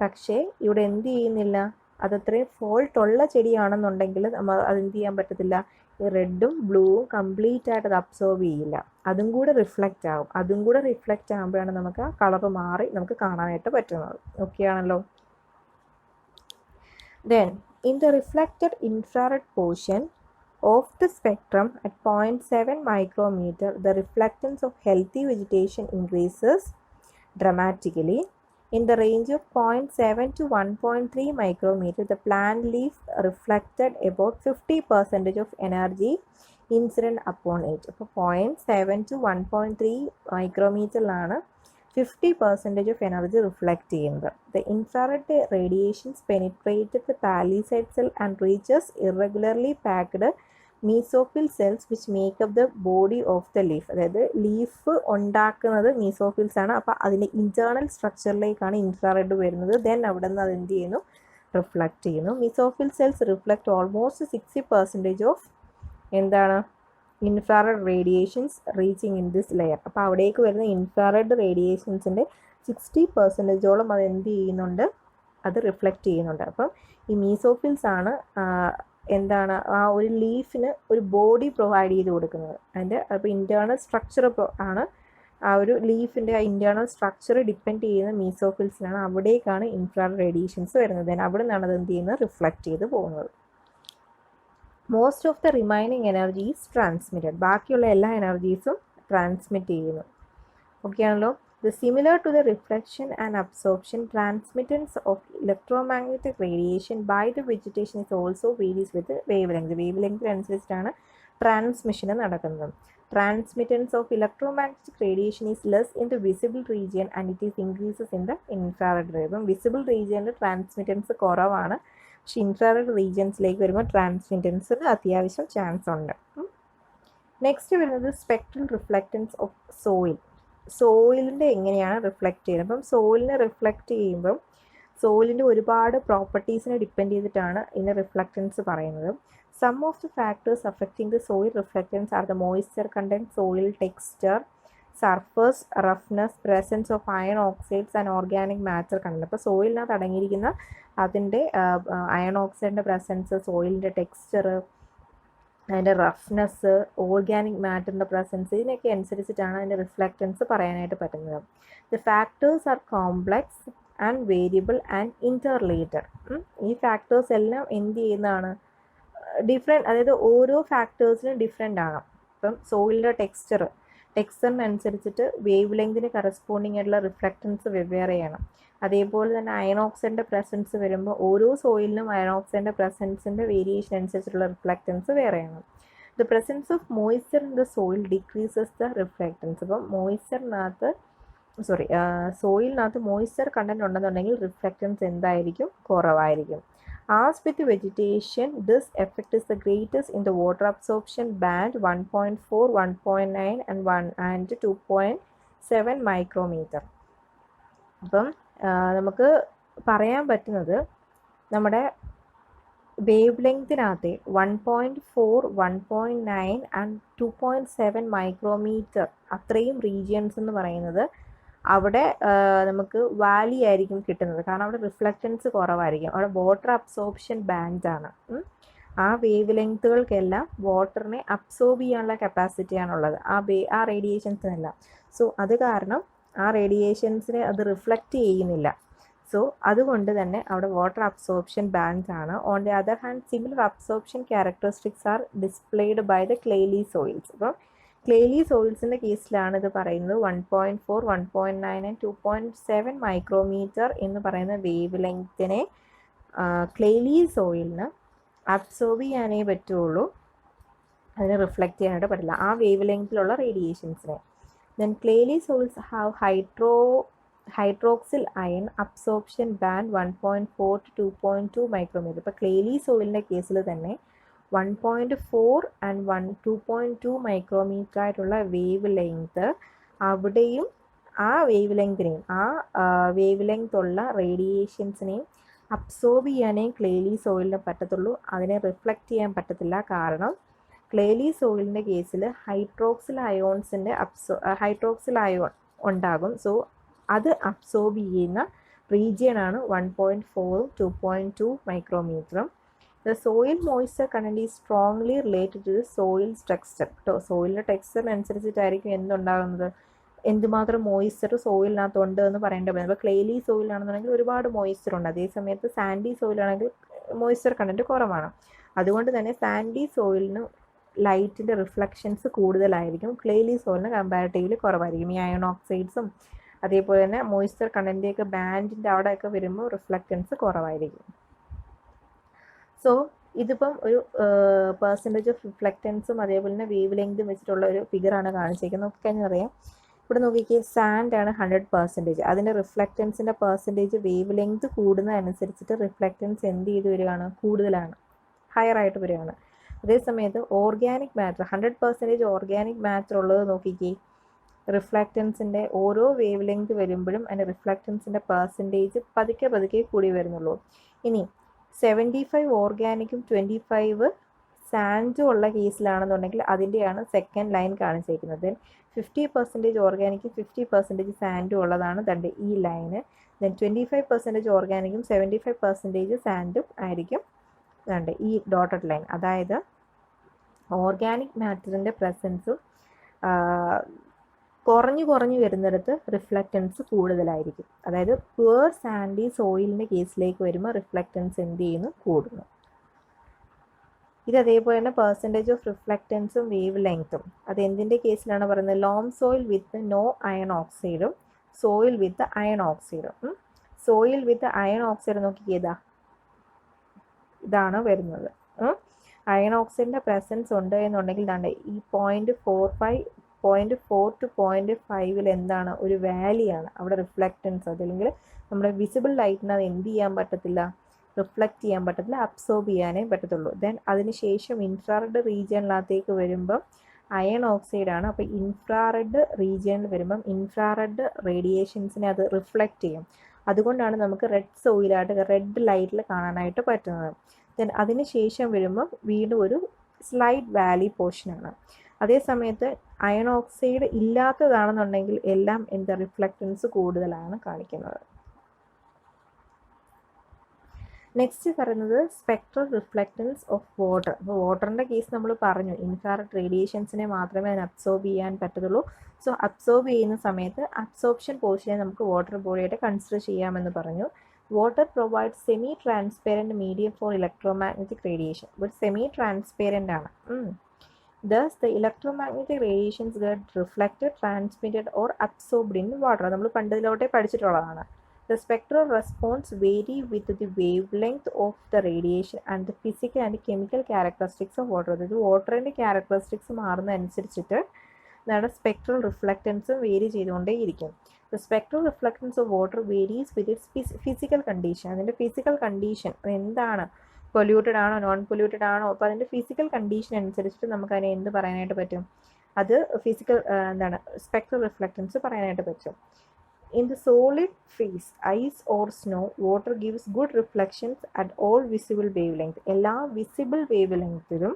പക്ഷേ ഇവിടെ എന്ത് ചെയ്യുന്നില്ല, അതത്രയും ഫോൾട്ട് ഉള്ള ചെടിയാണെന്നുണ്ടെങ്കിൽ നമ്മൾ അതെന്ത് ചെയ്യാൻ പറ്റത്തില്ല, ഈ റെഡും ബ്ലൂവും കംപ്ലീറ്റ് ആയിട്ട് അത് അബ്സോർബ് ചെയ്യില്ല, അതും കൂടെ റിഫ്ലക്റ്റ് ആകും. അതും കൂടെ റിഫ്ലക്റ്റ് ആകുമ്പോഴാണ് നമുക്ക് ആ കളർ മാറി നമുക്ക് കാണാനായിട്ട് പറ്റുന്നത്. ഓക്കെ ആണല്ലോ. Then in the reflected infrared portion of the spectrum at 0.7 micrometer, the reflectance of healthy vegetation increases dramatically. In the range of 0.7 to 1.3 micrometer, the plant leaf reflected about 50% of energy incident upon it. അപ്പോൾ 0.7 to 1.3 മൈക്രോമീറ്ററിലാണ് 50% of energy reflect ചെയ്യുന്നത്. The infrared radiations penetrated the palisade cell and reaches irregularly packed mesophyll cells which make up the body of the leaf. അതായത് leaf ഉണ്ടാക്കുന്നത് mesophylls ആണ്. അപ്പോൾ അതിൻ്റെ internal സ്ട്രക്ചറിലേക്കാണ് infrared വരുന്നത്. Then അവിടെ നിന്ന് അത് എന്ത് ചെയ്യുന്നു, റിഫ്ലക്റ്റ് ചെയ്യുന്നു. Mesophyll cells reflect almost 60% of എന്താണ് infrared radiations reaching in this layer. അപ്പോൾ അവിടേക്ക് വരുന്ന ഇൻഫ്രാറെഡ് റേഡിയേഷൻസിൻ്റെ 60%ഓളം അത് എന്ത് ചെയ്യുന്നുണ്ട്, അത് റിഫ്ലക്റ്റ് ചെയ്യുന്നുണ്ട്. അപ്പം ഈ മീസോഫിൽസ് ആണ് എന്താണ് ആ ഒരു ലീഫിന് ഒരു ബോഡി പ്രൊവൈഡ് ചെയ്ത് കൊടുക്കുന്നത്. അതിൻ്റെ അപ്പോൾ ഇൻറ്റേർണൽ സ്ട്രക്ചർ ആണ് ആ ഒരു ലീഫിൻ്റെ ആ ഇൻറ്റേർണൽ സ്ട്രക്ചർ ഡിപ്പെൻഡ് ചെയ്യുന്ന മീസോഫിൽസിലാണ്. അവിടേക്കാണ് ഇൻഫ്രാറെഡ് റേഡിയേഷൻസ് വരുന്നത്. ദെൻ അവിടെ നിന്നാണ് അത് എന്ത് ചെയ്യുന്നത്, റിഫ്ലക്റ്റ് ചെയ്ത് പോകുന്നത്. Most of the remaining energy is transmitted. ബാക്കിയുള്ള എല്ലാ എനർജീസും ട്രാൻസ്മിറ്റ് ചെയ്യുന്നു. ഓക്കെ ആണല്ലോ. Similar to the reflection and absorption, transmittance of electromagnetic radiation by the vegetation is also varies with the wavelength. Wavelength അനുസരിച്ചിട്ടാണ് ട്രാൻസ്മിഷൻ നടക്കുന്നത്. Transmittance of electromagnetic radiation is less in the visible region and it is increases in the infrared region. Visible റീജിയനിൽ transmittance കുറവാണ്, പക്ഷേ infrared റീജിയൻസിലേക്ക് വരുമ്പോൾ ട്രാൻസ്മിറ്റൻസിന് അത്യാവശ്യം chance ഉണ്ട്. Next വരുന്നത് spectral reflectance of soil. സോയിലിൻ്റെ എങ്ങനെയാണ് റിഫ്ലക്റ്റ് ചെയ്യുന്നത്. അപ്പം സോയിലിനെ റിഫ്ലക്റ്റ് ചെയ്യുമ്പം സോയിലിൻ്റെ ഒരുപാട് പ്രോപ്പർട്ടീസിനെ ഡിപ്പെൻഡ് ചെയ്തിട്ടാണ് ഇതിൻ്റെ റിഫ്ലക്റ്റൻസ് പറയുന്നത്. Some of the factors affecting the soil reflectance are the moisture content, soil texture, surface roughness, presence of iron oxides and organic matter content. അപ്പോൾ സോയിലിനകത്ത് അടങ്ങിയിരിക്കുന്ന അതിൻ്റെ അയൺ ഓക്സൈഡിൻ്റെ പ്രസൻസ്, സോയിലിൻ്റെ ടെക്സ്ചർ, അതിൻ്റെ റഫ്നെസ്, ഓർഗാനിക് മാറ്ററിൻ്റെ പ്രസൻസ്, ഇതിനൊക്കെ അനുസരിച്ചിട്ടാണ് അതിൻ്റെ റിഫ്ലക്റ്റൻസ് പറയാനായിട്ട് പറ്റുന്നത്. The factors are complex and variable and interrelated. ഈ ഫാക്ടേഴ്സ് എല്ലാം എന്ത് ചെയ്യുന്നതാണ്, ഡിഫറെൻറ്റ്, അതായത് ഓരോ ഫാക്ടേഴ്സിനും ഡിഫറെൻ്റ് ആണ്. ഇപ്പം സോയിലിൻ്റെ ടെക്സ്ചറിനനുസരിച്ചിട്ട് വേവ് ലെങ്തിന് കറസ്പോണ്ടിങ് ആയിട്ടുള്ള റിഫ്ലക്റ്റൻസ് വെവ്വേറെയാണ്. അതേപോലെ തന്നെ അയൺ ഓക്സൈഡിൻ്റെ പ്രസൻസ് വരുമ്പോൾ ഓരോ സോയിലിനും അയൺ ഓക്സൈഡിൻ്റെ പ്രസൻസിൻ്റെ വേരിയേഷൻ അനുസരിച്ചിട്ടുള്ള റിഫ്ലക്റ്റൻസ് വേറെയാണ്. The presence of moisture in the soil decreases the reflectance. അപ്പം സോയിലിനകത്ത് മോയ്സ്ചർ കണ്ടൻറ്റ് ഉണ്ടെന്നുണ്ടെങ്കിൽ റിഫ്ലക്റ്റൻസ് എന്തായിരിക്കും, കുറവായിരിക്കും. As with vegetation, this effect is the greatest in the water absorption band 1.4, 1.9 and 2.7 micrometer. അപ്പം നമുക്ക് പറയാൻ പറ്റുന്നത് നമ്മുടെ വേവ് ലെങ്തിനകത്തെ 1.4, 1.9 ആൻഡ് 2.7 മൈക്രോമീറ്റർ അത്രയും റീജിയൻസ് എന്ന് പറയുന്നത് അവിടെ നമുക്ക് വാലി ആയിരിക്കും കിട്ടുന്നത്. കാരണം അവിടെ റിഫ്ലക്റ്റൻസ് കുറവായിരിക്കും. അവിടെ വാട്ടർ അബ്സോർപ്ഷൻ ബാൻഡാണ്. ആ വേവ് ലെങ്ത്തുകൾക്കെല്ലാം വാട്ടറിനെ അബ്സോർബ് ചെയ്യാനുള്ള കപ്പാസിറ്റിയാണുള്ളത് ആ റേഡിയേഷൻസിനെല്ലാം. സോ അത് കാരണം ആ റേഡിയേഷൻസിനെ അത് റിഫ്ലക്റ്റ് ചെയ്യുന്നില്ല. സോ അതുകൊണ്ട് തന്നെ അവിടെ വാട്ടർ അബ്സോർപ്ഷൻ ബാൻഡ്സ് ആണ്. On the other hand similar absorption characteristics are displayed by the clayey soils. അപ്പോൾ ക്ലേലി സോയിൽസിൻ്റെ കേസിലാണ് ഇത് പറയുന്നത് 1.4, 1.9 ആൻഡ് 2.7 മൈക്രോമീറ്റർ എന്ന് പറയുന്ന വേവ് ലെങ്ത്തിനെ ക്ലേലി സോയിലിന് അബ്സോർബ് ചെയ്യാനേ പറ്റുള്ളൂ, അതിനെ റിഫ്ലക്റ്റ് ചെയ്യാനായിട്ട് പറ്റില്ല ആ wave ലെങ്ത്തിലുള്ള റേഡിയേഷൻസിനെ. Then clay soils have hydroxyl ion absorption band 1.4 to 2.2 micrometer. ഇപ്പോൾ ക്ലേലി സോയിലിൻ്റെ കേസിൽ തന്നെ 1.4 ആൻഡ് 2.2 മൈക്രോമീറ്റർ ആയിട്ടുള്ള വേവ് ലെങ്ത്ത്, അവിടെയും ആ വേവ് ലെങ്തിനെയും വേവ് ലെങ്ത് ഉള്ള റേഡിയേഷൻസിനെയും അബ്സോർബ് ചെയ്യാനേ ക്ലേലി സോയിലിന് പറ്റത്തുള്ളൂ, അതിനെ റിഫ്ലക്റ്റ് ചെയ്യാൻ പറ്റത്തില്ല. കാരണം ക്ലേലി സോയിലിൻ്റെ കേസിൽ ഹൈഡ്രോക്സിൽ അയോൺ ഉണ്ടാകും. സോ അത് അബ്സോർബ് ചെയ്യുന്ന റീജിയനാണ് 1.4, 2.2 മൈക്രോമീറ്ററും. The soil moisture content is strongly related to the soils texture. സോയിലിൻ്റെ ടെക്സ്ചറിനനുസരിച്ചിട്ടായിരിക്കും എന്തുണ്ടാകുന്നത്, എന്തുമാത്രം മോയ്സ്ചർ സോയിലിനകത്തുണ്ട് എന്ന് പറയേണ്ടി വരുന്നത്. അപ്പോൾ ക്ലേലി സോയിലാണെന്നുണ്ടെങ്കിൽ ഒരുപാട് മോയ്സ്ചർ ഉണ്ട്. അതേസമയത്ത് സാൻഡി സോയിലാണെങ്കിൽ മോയ്സ്ചർ കണ്ടൻറ്റ് കുറവാണ്. അതുകൊണ്ട് തന്നെ സാൻഡി സോയിലിന് ലൈറ്റിൻ്റെ റിഫ്ലക്ഷൻസ് കൂടുതലായിരിക്കും, ക്ലേലി സോയിലിന് കമ്പാരിറ്റീവ്ലി കുറവായിരിക്കും. ഈ അയൺ ഓക്സൈഡ്സും അതേപോലെ തന്നെ മോയ്സ്ചർ കണ്ടൻറ്റൊക്കെ ബാൻഡിൻ്റെ അവിടെയൊക്കെ വരുമ്പോൾ റിഫ്ലക്റ്റൻസ് കുറവായിരിക്കും. സോ ഇതിപ്പം ഒരു പെർസെൻറ്റേജ് ഓഫ് റിഫ്ലക്റ്റൻസും അതേപോലെ തന്നെ വേവ് ലെങ്തും വെച്ചിട്ടുള്ള ഒരു ഫിഗറാണ് കാണിച്ചിരിക്കുന്നത്. നോക്കിക്കഴിഞ്ഞാൽ അറിയാം. ഇവിടെ നോക്കിക്കേ, സാൻഡാണ് 100%. അതിൻ്റെ റിഫ്ലക്റ്റൻസിൻ്റെ പെർസെൻറ്റേജ് വേവ് ലെങ്ത് കൂടുന്നതനുസരിച്ചിട്ട് റിഫ്ലക്റ്റൻസ് എന്ത് ചെയ്ത് വരികയാണ്, കൂടുതലാണ്, ഹയർ ആയിട്ട് വരികയാണ്. അതേസമയത്ത് ഓർഗാനിക് മാറ്റർ 100% ഓർഗാനിക് മാറ്റർ ഉള്ളത് നോക്കിക്കേ, റിഫ്ലക്റ്റൻസിൻ്റെ ഓരോ വേവ് ലെങ്ത് വരുമ്പോഴും അതിൻ്റെ റിഫ്ലക്റ്റൻസിൻ്റെ പെർസെൻറ്റേജ് പതുക്കെ പതുക്കെ കൂടി വരുന്നുള്ളൂ. ഇനി 75 ഓർഗാനിക്കും 25 സാൻഡും ഉള്ള കേസിലാണെന്നുണ്ടെങ്കിൽ അതിൻ്റെയാണ് സെക്കൻഡ് ലൈൻ കാണിച്ചിരിക്കുന്നത്. 50% ഓർഗാനിക്കും 50% സാൻഡും ഉള്ളതാണ് തൻ്റെ ഈ ലൈന്. ദെൻ 25% ഓർഗാനിക്കും 75% സാൻഡും ആയിരിക്കും തൻ്റെ ഈ ഡോട്ടഡ് ലൈൻ. അതായത് ഓർഗാനിക് മാറ്ററിൻ്റെ പ്രസൻസും കുറഞ്ഞു വരുന്നിടത്ത് റിഫ്ലക്റ്റൻസ് കൂടുതലായിരിക്കും. അതായത് പ്യുവർ സാൻഡി സോയിലിൻ്റെ കേസിലേക്ക് വരുമ്പോൾ റിഫ്ലക്റ്റൻസ് എന്ത് ചെയ്യുന്നു, കൂടുന്നു. ഇത് അതേപോലെ തന്നെ പെർസെൻറ്റേജ് ഓഫ് റിഫ്ലക്റ്റൻസും വേവ് ലെങ്ത്തും അത് എന്തിൻ്റെ കേസിലാണ് പറയുന്നത്, loam soil with no iron ഓക്സൈഡും സോയിൽ വിത്ത് അയൺ ഓക്സൈഡും. സോയിൽ വിത്ത് അയൺ ഓക്സൈഡ് നോക്കിക്കേതാ, ഇതാണ് വരുന്നത്. അയൺ ഓക്സൈഡിൻ്റെ പ്രസൻസ് ഉണ്ട് എന്നുണ്ടെങ്കിൽ ദാണ്ടെ ഈ 0.4 to 0.5 എന്താണ്, ഒരു വാലിയാണ് അവിടെ റിഫ്ലക്റ്റൻസ്. അതല്ലെങ്കിൽ നമ്മുടെ വിസിബിൾ ലൈറ്റിന് അത് എന്ത് ചെയ്യാൻ പറ്റത്തില്ല, റിഫ്ലക്റ്റ് ചെയ്യാൻ പറ്റത്തില്ല, അബ്സോർബ് ചെയ്യാനേ പറ്റത്തുള്ളൂ. ദെൻ അതിനുശേഷം ഇൻഫ്രാറെഡ് റീജിയനിനകത്തേക്ക് വരുമ്പം അയൺ ഓക്സൈഡാണ്. അപ്പോൾ ഇൻഫ്രാറെഡ് റീജിയനിൽ വരുമ്പം ഇൻഫ്രാറെഡ് റേഡിയേഷൻസിനെ അത് റിഫ്ലക്റ്റ് ചെയ്യും. അതുകൊണ്ടാണ് നമുക്ക് റെഡ് സോയിലായിട്ട് റെഡ് ലൈറ്റിൽ കാണാനായിട്ട് പറ്റുന്നത്. ദെൻ അതിന് ശേഷം വരുമ്പം വീണ്ടും ഒരു സ്ലൈഡ് വാലി പോർഷനാണ്. അതേ സമയത്ത് അയൺ ഓക്സൈഡ് ഇല്ലാത്തതാണെന്നുണ്ടെങ്കിൽ എല്ലാം എന്താ, റിഫ്ലക്റ്റൻസ് കൂടുതലാണ് കാണിക്കുന്നത്. നെക്സ്റ്റ് പറയുന്നത് സ്പെക്ട്രൽ റിഫ്ലക്റ്റൻസ് ഓഫ് വാട്ടർ. അപ്പോൾ വാട്ടറിൻ്റെ കേസ് നമ്മൾ പറഞ്ഞു, ഇൻഫ്രാറെഡ് റേഡിയേഷൻസിനെ മാത്രമേ അതിന് അബ്സോർബ് ചെയ്യാൻ പറ്റത്തുള്ളൂ. സോ അബ്സോർബ് ചെയ്യുന്ന സമയത്ത് അബ്സോർപ്ഷൻ പോർഷനെ നമുക്ക് വാട്ടർ ബോഡിയായിട്ട് കൺസിഡർ ചെയ്യാമെന്ന് പറഞ്ഞു. Water provide semi transparent medium four electromagnetic radiation. ഒരു സെമി ട്രാൻസ്പെറൻ്റ് ആണ്. Thus, the electromagnetic radiations get reflected, transmitted or absorbed in water. നമ്മൾ പണ്ടതിലോട്ടെ പഠിച്ചിട്ടുള്ളതാണ്. The spectral response vary with the wavelength of the radiation and the physical and chemical characteristics of water. അതായത് വാട്ടറിൻ്റെ characteristics മാറുന്നതനുസരിച്ചിട്ട് നമ്മുടെ spectral റിഫ്ലക്റ്റൻസും vary ചെയ്തുകൊണ്ടേയിരിക്കും. The spectral reflectance of water varies with its physical condition. അതിൻ്റെ physical condition എന്താണ്, polluted ആണോ non polluted ആണോ, അപ്പോൾ അതിൻ്റെ ഫിസിക്കൽ കണ്ടീഷൻ അനുസരിച്ചിട്ട് നമുക്കതിനെ എന്ത് പറയാനായിട്ട് പറ്റും, അത് ഫിസിക്കൽ എന്താണ് സ്പെക്ട്രൽ റിഫ്ലക്റ്റൻസ് പറയാനായിട്ട് പറ്റും. In the solid phase, ice or snow, water gives good reflections at all visible wavelength. എല്ലാ വിസിബിൾ വേവ് ലെങ്ത്തിലും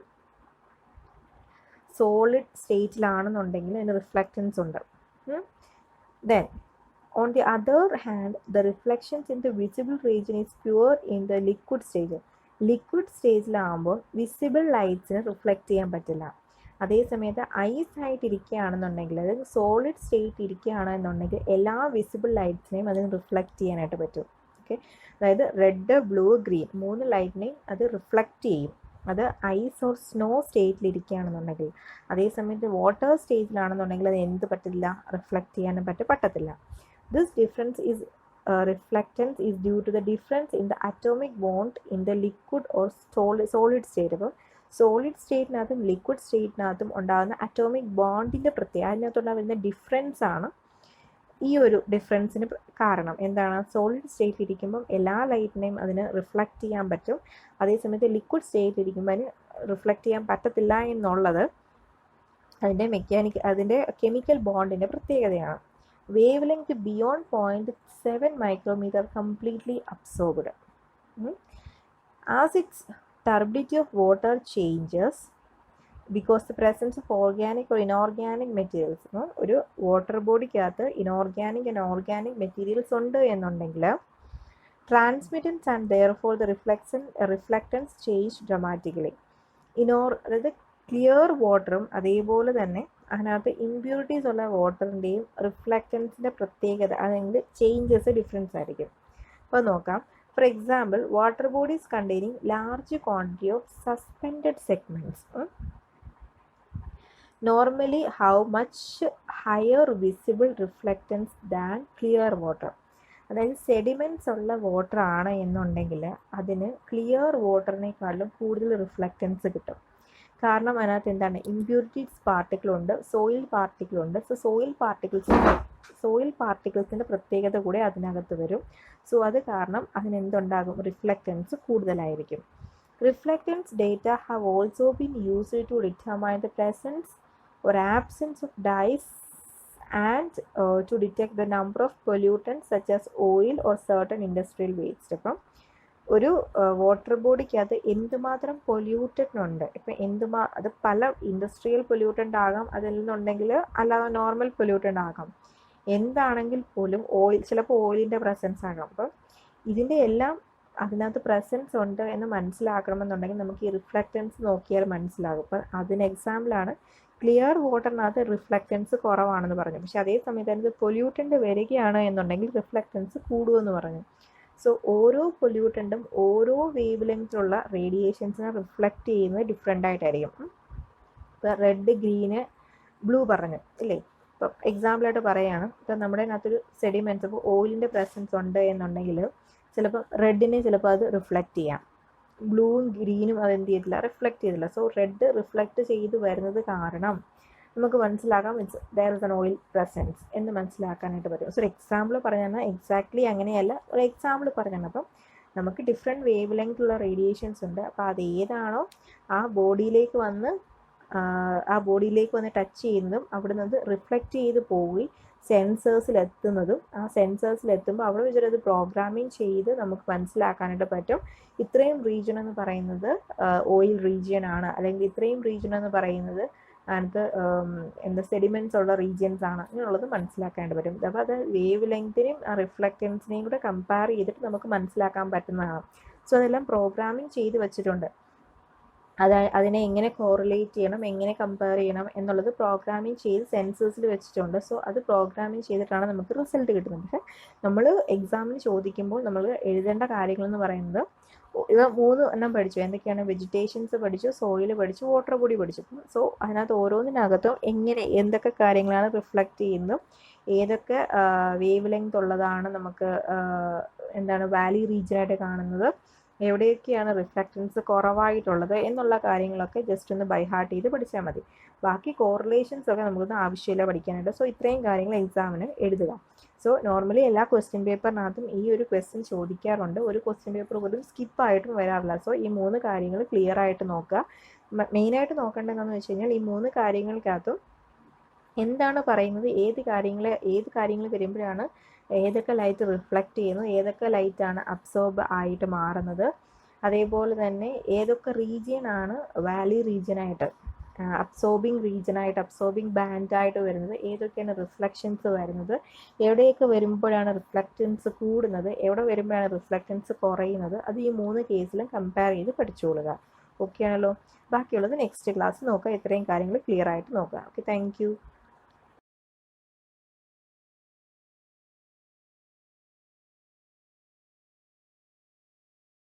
സോളിഡ് സ്റ്റേറ്റിലാണെന്നുണ്ടെങ്കിൽ അതിന് റിഫ്ലക്റ്റൻസ് ഉണ്ട്. Then, on the other hand, the reflections in the visible region is pure in the liquid stage. Liquid സ്റ്റേജിലാകുമ്പോൾ visible ലൈറ്റ്സിന് reflect ചെയ്യാൻ പറ്റില്ല. അതേസമയത്ത് ice ആയിട്ട് ഇരിക്കുകയാണെന്നുണ്ടെങ്കിൽ, അതായത് സോളിഡ് സ്റ്റേറ്റ് ഇരിക്കുകയാണെന്നുണ്ടെങ്കിൽ എല്ലാ വിസിബിൾ ലൈറ്റ്സിനെയും അതിന് റിഫ്ലക്റ്റ് ചെയ്യാനായിട്ട് പറ്റും. ഓക്കെ, അതായത് റെഡ്, ബ്ലൂ, ഗ്രീൻ 3 ലൈറ്റിനെയും അത് റിഫ്ലക്റ്റ് ചെയ്യും. അത് ഐസ് ഓർ സ്നോ സ്റ്റേറ്റിലിരിക്കുകയാണെന്നുണ്ടെങ്കിൽ. അതേസമയത്ത് വാട്ടർ സ്റ്റേജിലാണെന്നുണ്ടെങ്കിൽ അത് എന്ത് പറ്റില്ല, റിഫ്ലക്റ്റ് ചെയ്യാനും പറ്റത്തില്ല. This difference is reflectance is due to the difference in the atomic bond in the liquid or solid state. അപ്പോൾ സോളിഡ് സ്റ്റേറ്റിനകത്തും ലിക്വിഡ് സ്റ്റേറ്റിനകത്തും ഉണ്ടാകുന്ന അറ്റോമിക് ബോണ്ടിൻ്റെ പ്രത്യേകത, അതിനകത്തുണ്ടാകുന്ന ഡിഫറൻസ് ആണ് ഈ ഒരു ഡിഫറൻസിന് കാരണം. എന്താണ്, സോളിഡ് സ്റ്റേറ്റിൽ ഇരിക്കുമ്പം എല്ലാ ലൈറ്റിനെയും അതിന് റിഫ്ലക്റ്റ് ചെയ്യാൻ പറ്റും, അതേസമയത്ത് ലിക്വിഡ് സ്റ്റേറ്റിൽ ഇരിക്കുമ്പോൾ അതിന് റിഫ്ലക്റ്റ് ചെയ്യാൻ പറ്റത്തില്ല എന്നുള്ളത് അതിൻ്റെ കെമിക്കൽ ബോണ്ടിൻ്റെ പ്രത്യേകതയാണ്. Wave length beyond 0.7 micrometer completely absorbed. As its turbidity of water changes because the presence of organic or inorganic materials, ഒരു വാട്ടർ ബോഡിക്കകത്ത് ഇനോർഗാനിക് ആൻഡ് ഓർഗാനിക് മെറ്റീരിയൽസ് ഉണ്ട് എന്നുണ്ടെങ്കിൽ transmittance and therefore the reflectance change dramatically. അതായത് clear വാട്ടറും അതേപോലെ തന്നെ അതിനകത്ത് impurities ഉള്ള വാട്ടറിൻ്റെയും റിഫ്ലക്റ്റൻസിൻ്റെ പ്രത്യേകത അല്ലെങ്കിൽ ചേഞ്ചസ് ഡിഫറൻസ് ആയിരിക്കും. അപ്പോൾ നോക്കാം, For example, water bodies containing large quantity of suspended segments normally have much higher visible reflectance than clear water. അതായത് സെഡിമെൻറ്റ്സ് ഉള്ള വാട്ടർ ആണ് എന്നുണ്ടെങ്കിൽ അതിന് ക്ലിയർ വാട്ടറിനേക്കാളും കൂടുതൽ റിഫ്ലക്റ്റൻസ് കിട്ടും. കാരണം അതിനകത്ത് എന്താണ്, ഇമ്പ്യൂരിറ്റീസ് പാർട്ടിക്കിളുണ്ട്, സോയിൽ പാർട്ടിക്കിളുണ്ട്. സോ സോയിൽ പാർട്ടിക്കിൾസിൻ്റെ പ്രത്യേകത കൂടെ അതിനകത്ത് വരും. സോ അത് കാരണം അതിനെന്തുണ്ടാകും, റിഫ്ലക്റ്റൻസ് കൂടുതലായിരിക്കും. Reflectance data have also been used to determine the presence or absence of dyes and to detect the number of pollutants such as oil or certain industrial waste. അപ്പം ഒരു വാട്ടർ ബോഡിക്കകത്ത് എന്തുമാത്രം pollutant ഉണ്ട്, ഇപ്പം അത് പല industrial pollutant ആകാം, അതിൽ നിന്നുണ്ടെങ്കിൽ അല്ലാതെ നോർമൽ പൊല്യൂട്ടൻ്റ് ആകാം. എന്താണെങ്കിൽ പോലും ചിലപ്പോൾ ഓയിലിൻ്റെ പ്രസൻസ് ആകാം. അപ്പം ഇതിൻ്റെ എല്ലാം അതിനകത്ത് പ്രസൻസ് ഉണ്ട് എന്ന് മനസ്സിലാക്കണമെന്നുണ്ടെങ്കിൽ നമുക്ക് ഈ റിഫ്ലക്റ്റൻസ് നോക്കിയാൽ മനസ്സിലാകും. അപ്പം അതിന് എക്സാമ്പിളാണ് ക്ലിയർ വാട്ടറിനകത്ത് റിഫ്ലക്റ്റൻസ് കുറവാണെന്ന് പറഞ്ഞു. പക്ഷെ അതേ സമയത്ത് അതിനകത്ത് പൊല്യൂട്ടൻ്റ് വരികയാണ് എന്നുണ്ടെങ്കിൽ റിഫ്ലക്റ്റൻസ് കൂടുമെന്ന് പറഞ്ഞു. സോ ഓരോ പൊല്യൂട്ടൻറ്റും ഓരോ വേവ് ലെങ്ത്തിലുള്ള റേഡിയേഷൻസിനെ റിഫ്ലക്റ്റ് ചെയ്യുന്നത് ഡിഫറെൻ്റ് ആയിട്ടായിരിക്കും. ഇപ്പോൾ റെഡ്, ഗ്രീന്, ബ്ലൂ പറഞ്ഞു ഇല്ലേ. ഇപ്പം എക്സാമ്പിളായിട്ട് പറയുകയാണ്, ഇപ്പം നമ്മുടെ അതിനകത്തൊരു സെഡിമെൻറ്റ്സ്, ഇപ്പോൾ ഓയിലിൻ്റെ പ്രസൻസ് ഉണ്ട് എന്നുണ്ടെങ്കിൽ ചിലപ്പോൾ റെഡിനെ ചിലപ്പോൾ അത് റിഫ്ലക്റ്റ് ചെയ്യാം, ബ്ലൂവും ഗ്രീനും അതെന്ത് ചെയ്തില്ല, റിഫ്ലക്റ്റ് ചെയ്തില്ല. സോ റെഡ് റിഫ്ലക്റ്റ് ചെയ്ത് വരുന്നത് കാരണം നമുക്ക് മനസ്സിലാക്കാം there is an oil presence എന്ന് മനസ്സിലാക്കാനായിട്ട് പറ്റും. സോ ഒരു എക്സാമ്പിൾ പറഞ്ഞാൽ എക്സാക്ട്ലി അങ്ങനെയല്ല, ഒരു എക്സാമ്പിൾ പറഞ്ഞാൽ അപ്പം നമുക്ക് ഡിഫറെൻറ്റ് വേവ് ലെങ്ത്തുള്ള റേഡിയേഷൻസ് ഉണ്ട്. അപ്പോൾ അത് ഏതാണോ ആ ബോഡിയിലേക്ക് വന്ന് ടച്ച് ചെയ്യുന്നതും അവിടെ നിന്ന് റിഫ്ലക്റ്റ് ചെയ്ത് പോയി സെൻസേഴ്സിലെത്തുന്നതും ആ സെൻസേഴ്സിലെത്തുമ്പോൾ അവിടെ വെച്ചിട്ട് അത് പ്രോഗ്രാമിങ് ചെയ്ത് നമുക്ക് മനസ്സിലാക്കാനായിട്ട് പറ്റും ഇത്രയും റീജിയൻ എന്ന് പറയുന്നത് ഓയിൽ റീജിയൻ ആണ്, അല്ലെങ്കിൽ ഇത്രയും റീജിയൻ എന്ന് പറയുന്നത് അതിനകത്ത് സെഡിമെൻറ്റ്സ് ഉള്ള റീജിയൻസ് ആണ് എന്നുള്ളത് മനസ്സിലാക്കാനായിട്ട് പറ്റും. അപ്പോൾ അത് വേവ് ലെങ്തിനെയും റിഫ്ലക്റ്റൻസിനെയും കൂടെ കമ്പയർ ചെയ്തിട്ട് നമുക്ക് മനസ്സിലാക്കാൻ പറ്റുന്നതാണ്. സോ അതെല്ലാം പ്രോഗ്രാമിങ് ചെയ്ത് വെച്ചിട്ടുണ്ട്. അതിനെ എങ്ങനെ കോറിലേറ്റ് ചെയ്യണം, എങ്ങനെ കമ്പയർ ചെയ്യണം എന്നുള്ളത് പ്രോഗ്രാമിങ് ചെയ്ത് സെൻസേഴ്സിൽ വെച്ചിട്ടുണ്ട്. സോ അത് പ്രോഗ്രാമിങ് ചെയ്തിട്ടാണ് നമുക്ക് റിസൾട്ട് കിട്ടുന്നത്. പക്ഷേ നമ്മൾ എക്സാമിന് ചോദിക്കുമ്പോൾ നമ്മൾ എഴുതേണ്ട കാര്യങ്ങളെന്ന് പറയുന്നത് ഇവ 3 എണ്ണം പഠിച്ചു. എന്തൊക്കെയാണ്, വെജിറ്റേഷൻസ് പഠിച്ചു, സോയിൽ പഠിച്ചു, വാട്ടർ ബോഡി പഠിച്ചു. സോ അതിനകത്ത് ഓരോന്നിനകത്തും എന്തൊക്കെ കാര്യങ്ങളാണ് റിഫ്ലക്റ്റ് ചെയ്യുന്നതും ഏതൊക്കെ വേവ് ലെങ്ത് ഉള്ളതാണ് നമുക്ക് വാലി റീജിയനായിട്ട് കാണുന്നത്, എവിടെയൊക്കെയാണ് റിഫ്ലക്റ്റൻസ് കുറവായിട്ടുള്ളത് എന്നുള്ള കാര്യങ്ങളൊക്കെ ജസ്റ്റ് ഒന്ന് ബൈ ഹാർട്ട് ചെയ്ത് പഠിച്ചാൽ മതി. ബാക്കി കോറിലേഷൻസ് ഒക്കെ നമുക്കൊന്നും ആവശ്യമില്ല പഠിക്കാനായിട്ട്. സോ ഇത്രയും കാര്യങ്ങൾ എക്സാമിന് എഴുതുക. സോ നോർമലി എല്ലാ ക്വസ്റ്റ്യൻ പേപ്പറിനകത്തും ഈ ഒരു ക്വസ്റ്റ്യൻ ചോദിക്കാറുണ്ട്, ഒരു ക്വസ്റ്റ്യൻ പേപ്പർ പോലും സ്കിപ്പായിട്ടും വരാറില്ല. സോ ഈ 3 കാര്യങ്ങൾ ക്ലിയർ ആയിട്ട് നോക്കുക. മെയിനായിട്ട് നോക്കേണ്ടതെന്ന് വെച്ച് കഴിഞ്ഞാൽ ഈ 3 കാര്യങ്ങൾക്കകത്തും എന്താണ് പറയുന്നത്, ഏത് കാര്യങ്ങൾ വരുമ്പോഴാണ് ഏതൊക്കെ ലൈറ്റ് റിഫ്ലക്റ്റ് ചെയ്യുന്നു, ഏതൊക്കെ ലൈറ്റാണ് അബ്സോർബ് ആയിട്ട് മാറുന്നത്, അതേപോലെ തന്നെ ഏതൊക്കെ റീജിയനാണ് വാലി റീജിയനായിട്ട് അബ്സോർബിങ് ബാൻഡായിട്ട് വരുന്നത്, ഏതൊക്കെയാണ് റിഫ്ലക്ഷൻസ് വരുന്നത്, എവിടെയൊക്കെ വരുമ്പോഴാണ് റിഫ്ലക്റ്റൻസ് കൂടുന്നത്, എവിടെ വരുമ്പോഴാണ് റിഫ്ലക്റ്റൻസ് കുറയുന്നത്, അത് ഈ 3 കേസിലും കമ്പയർ ചെയ്ത് പഠിച്ചുകൊള്ളുക. ഓക്കെ ആണല്ലോ. ബാക്കിയുള്ളത് നെക്സ്റ്റ് ക്ലാസ് നോക്കുക. ഇത്രയും കാര്യങ്ങൾ ക്ലിയർ ആയിട്ട് നോക്കുക. Okay, thank you.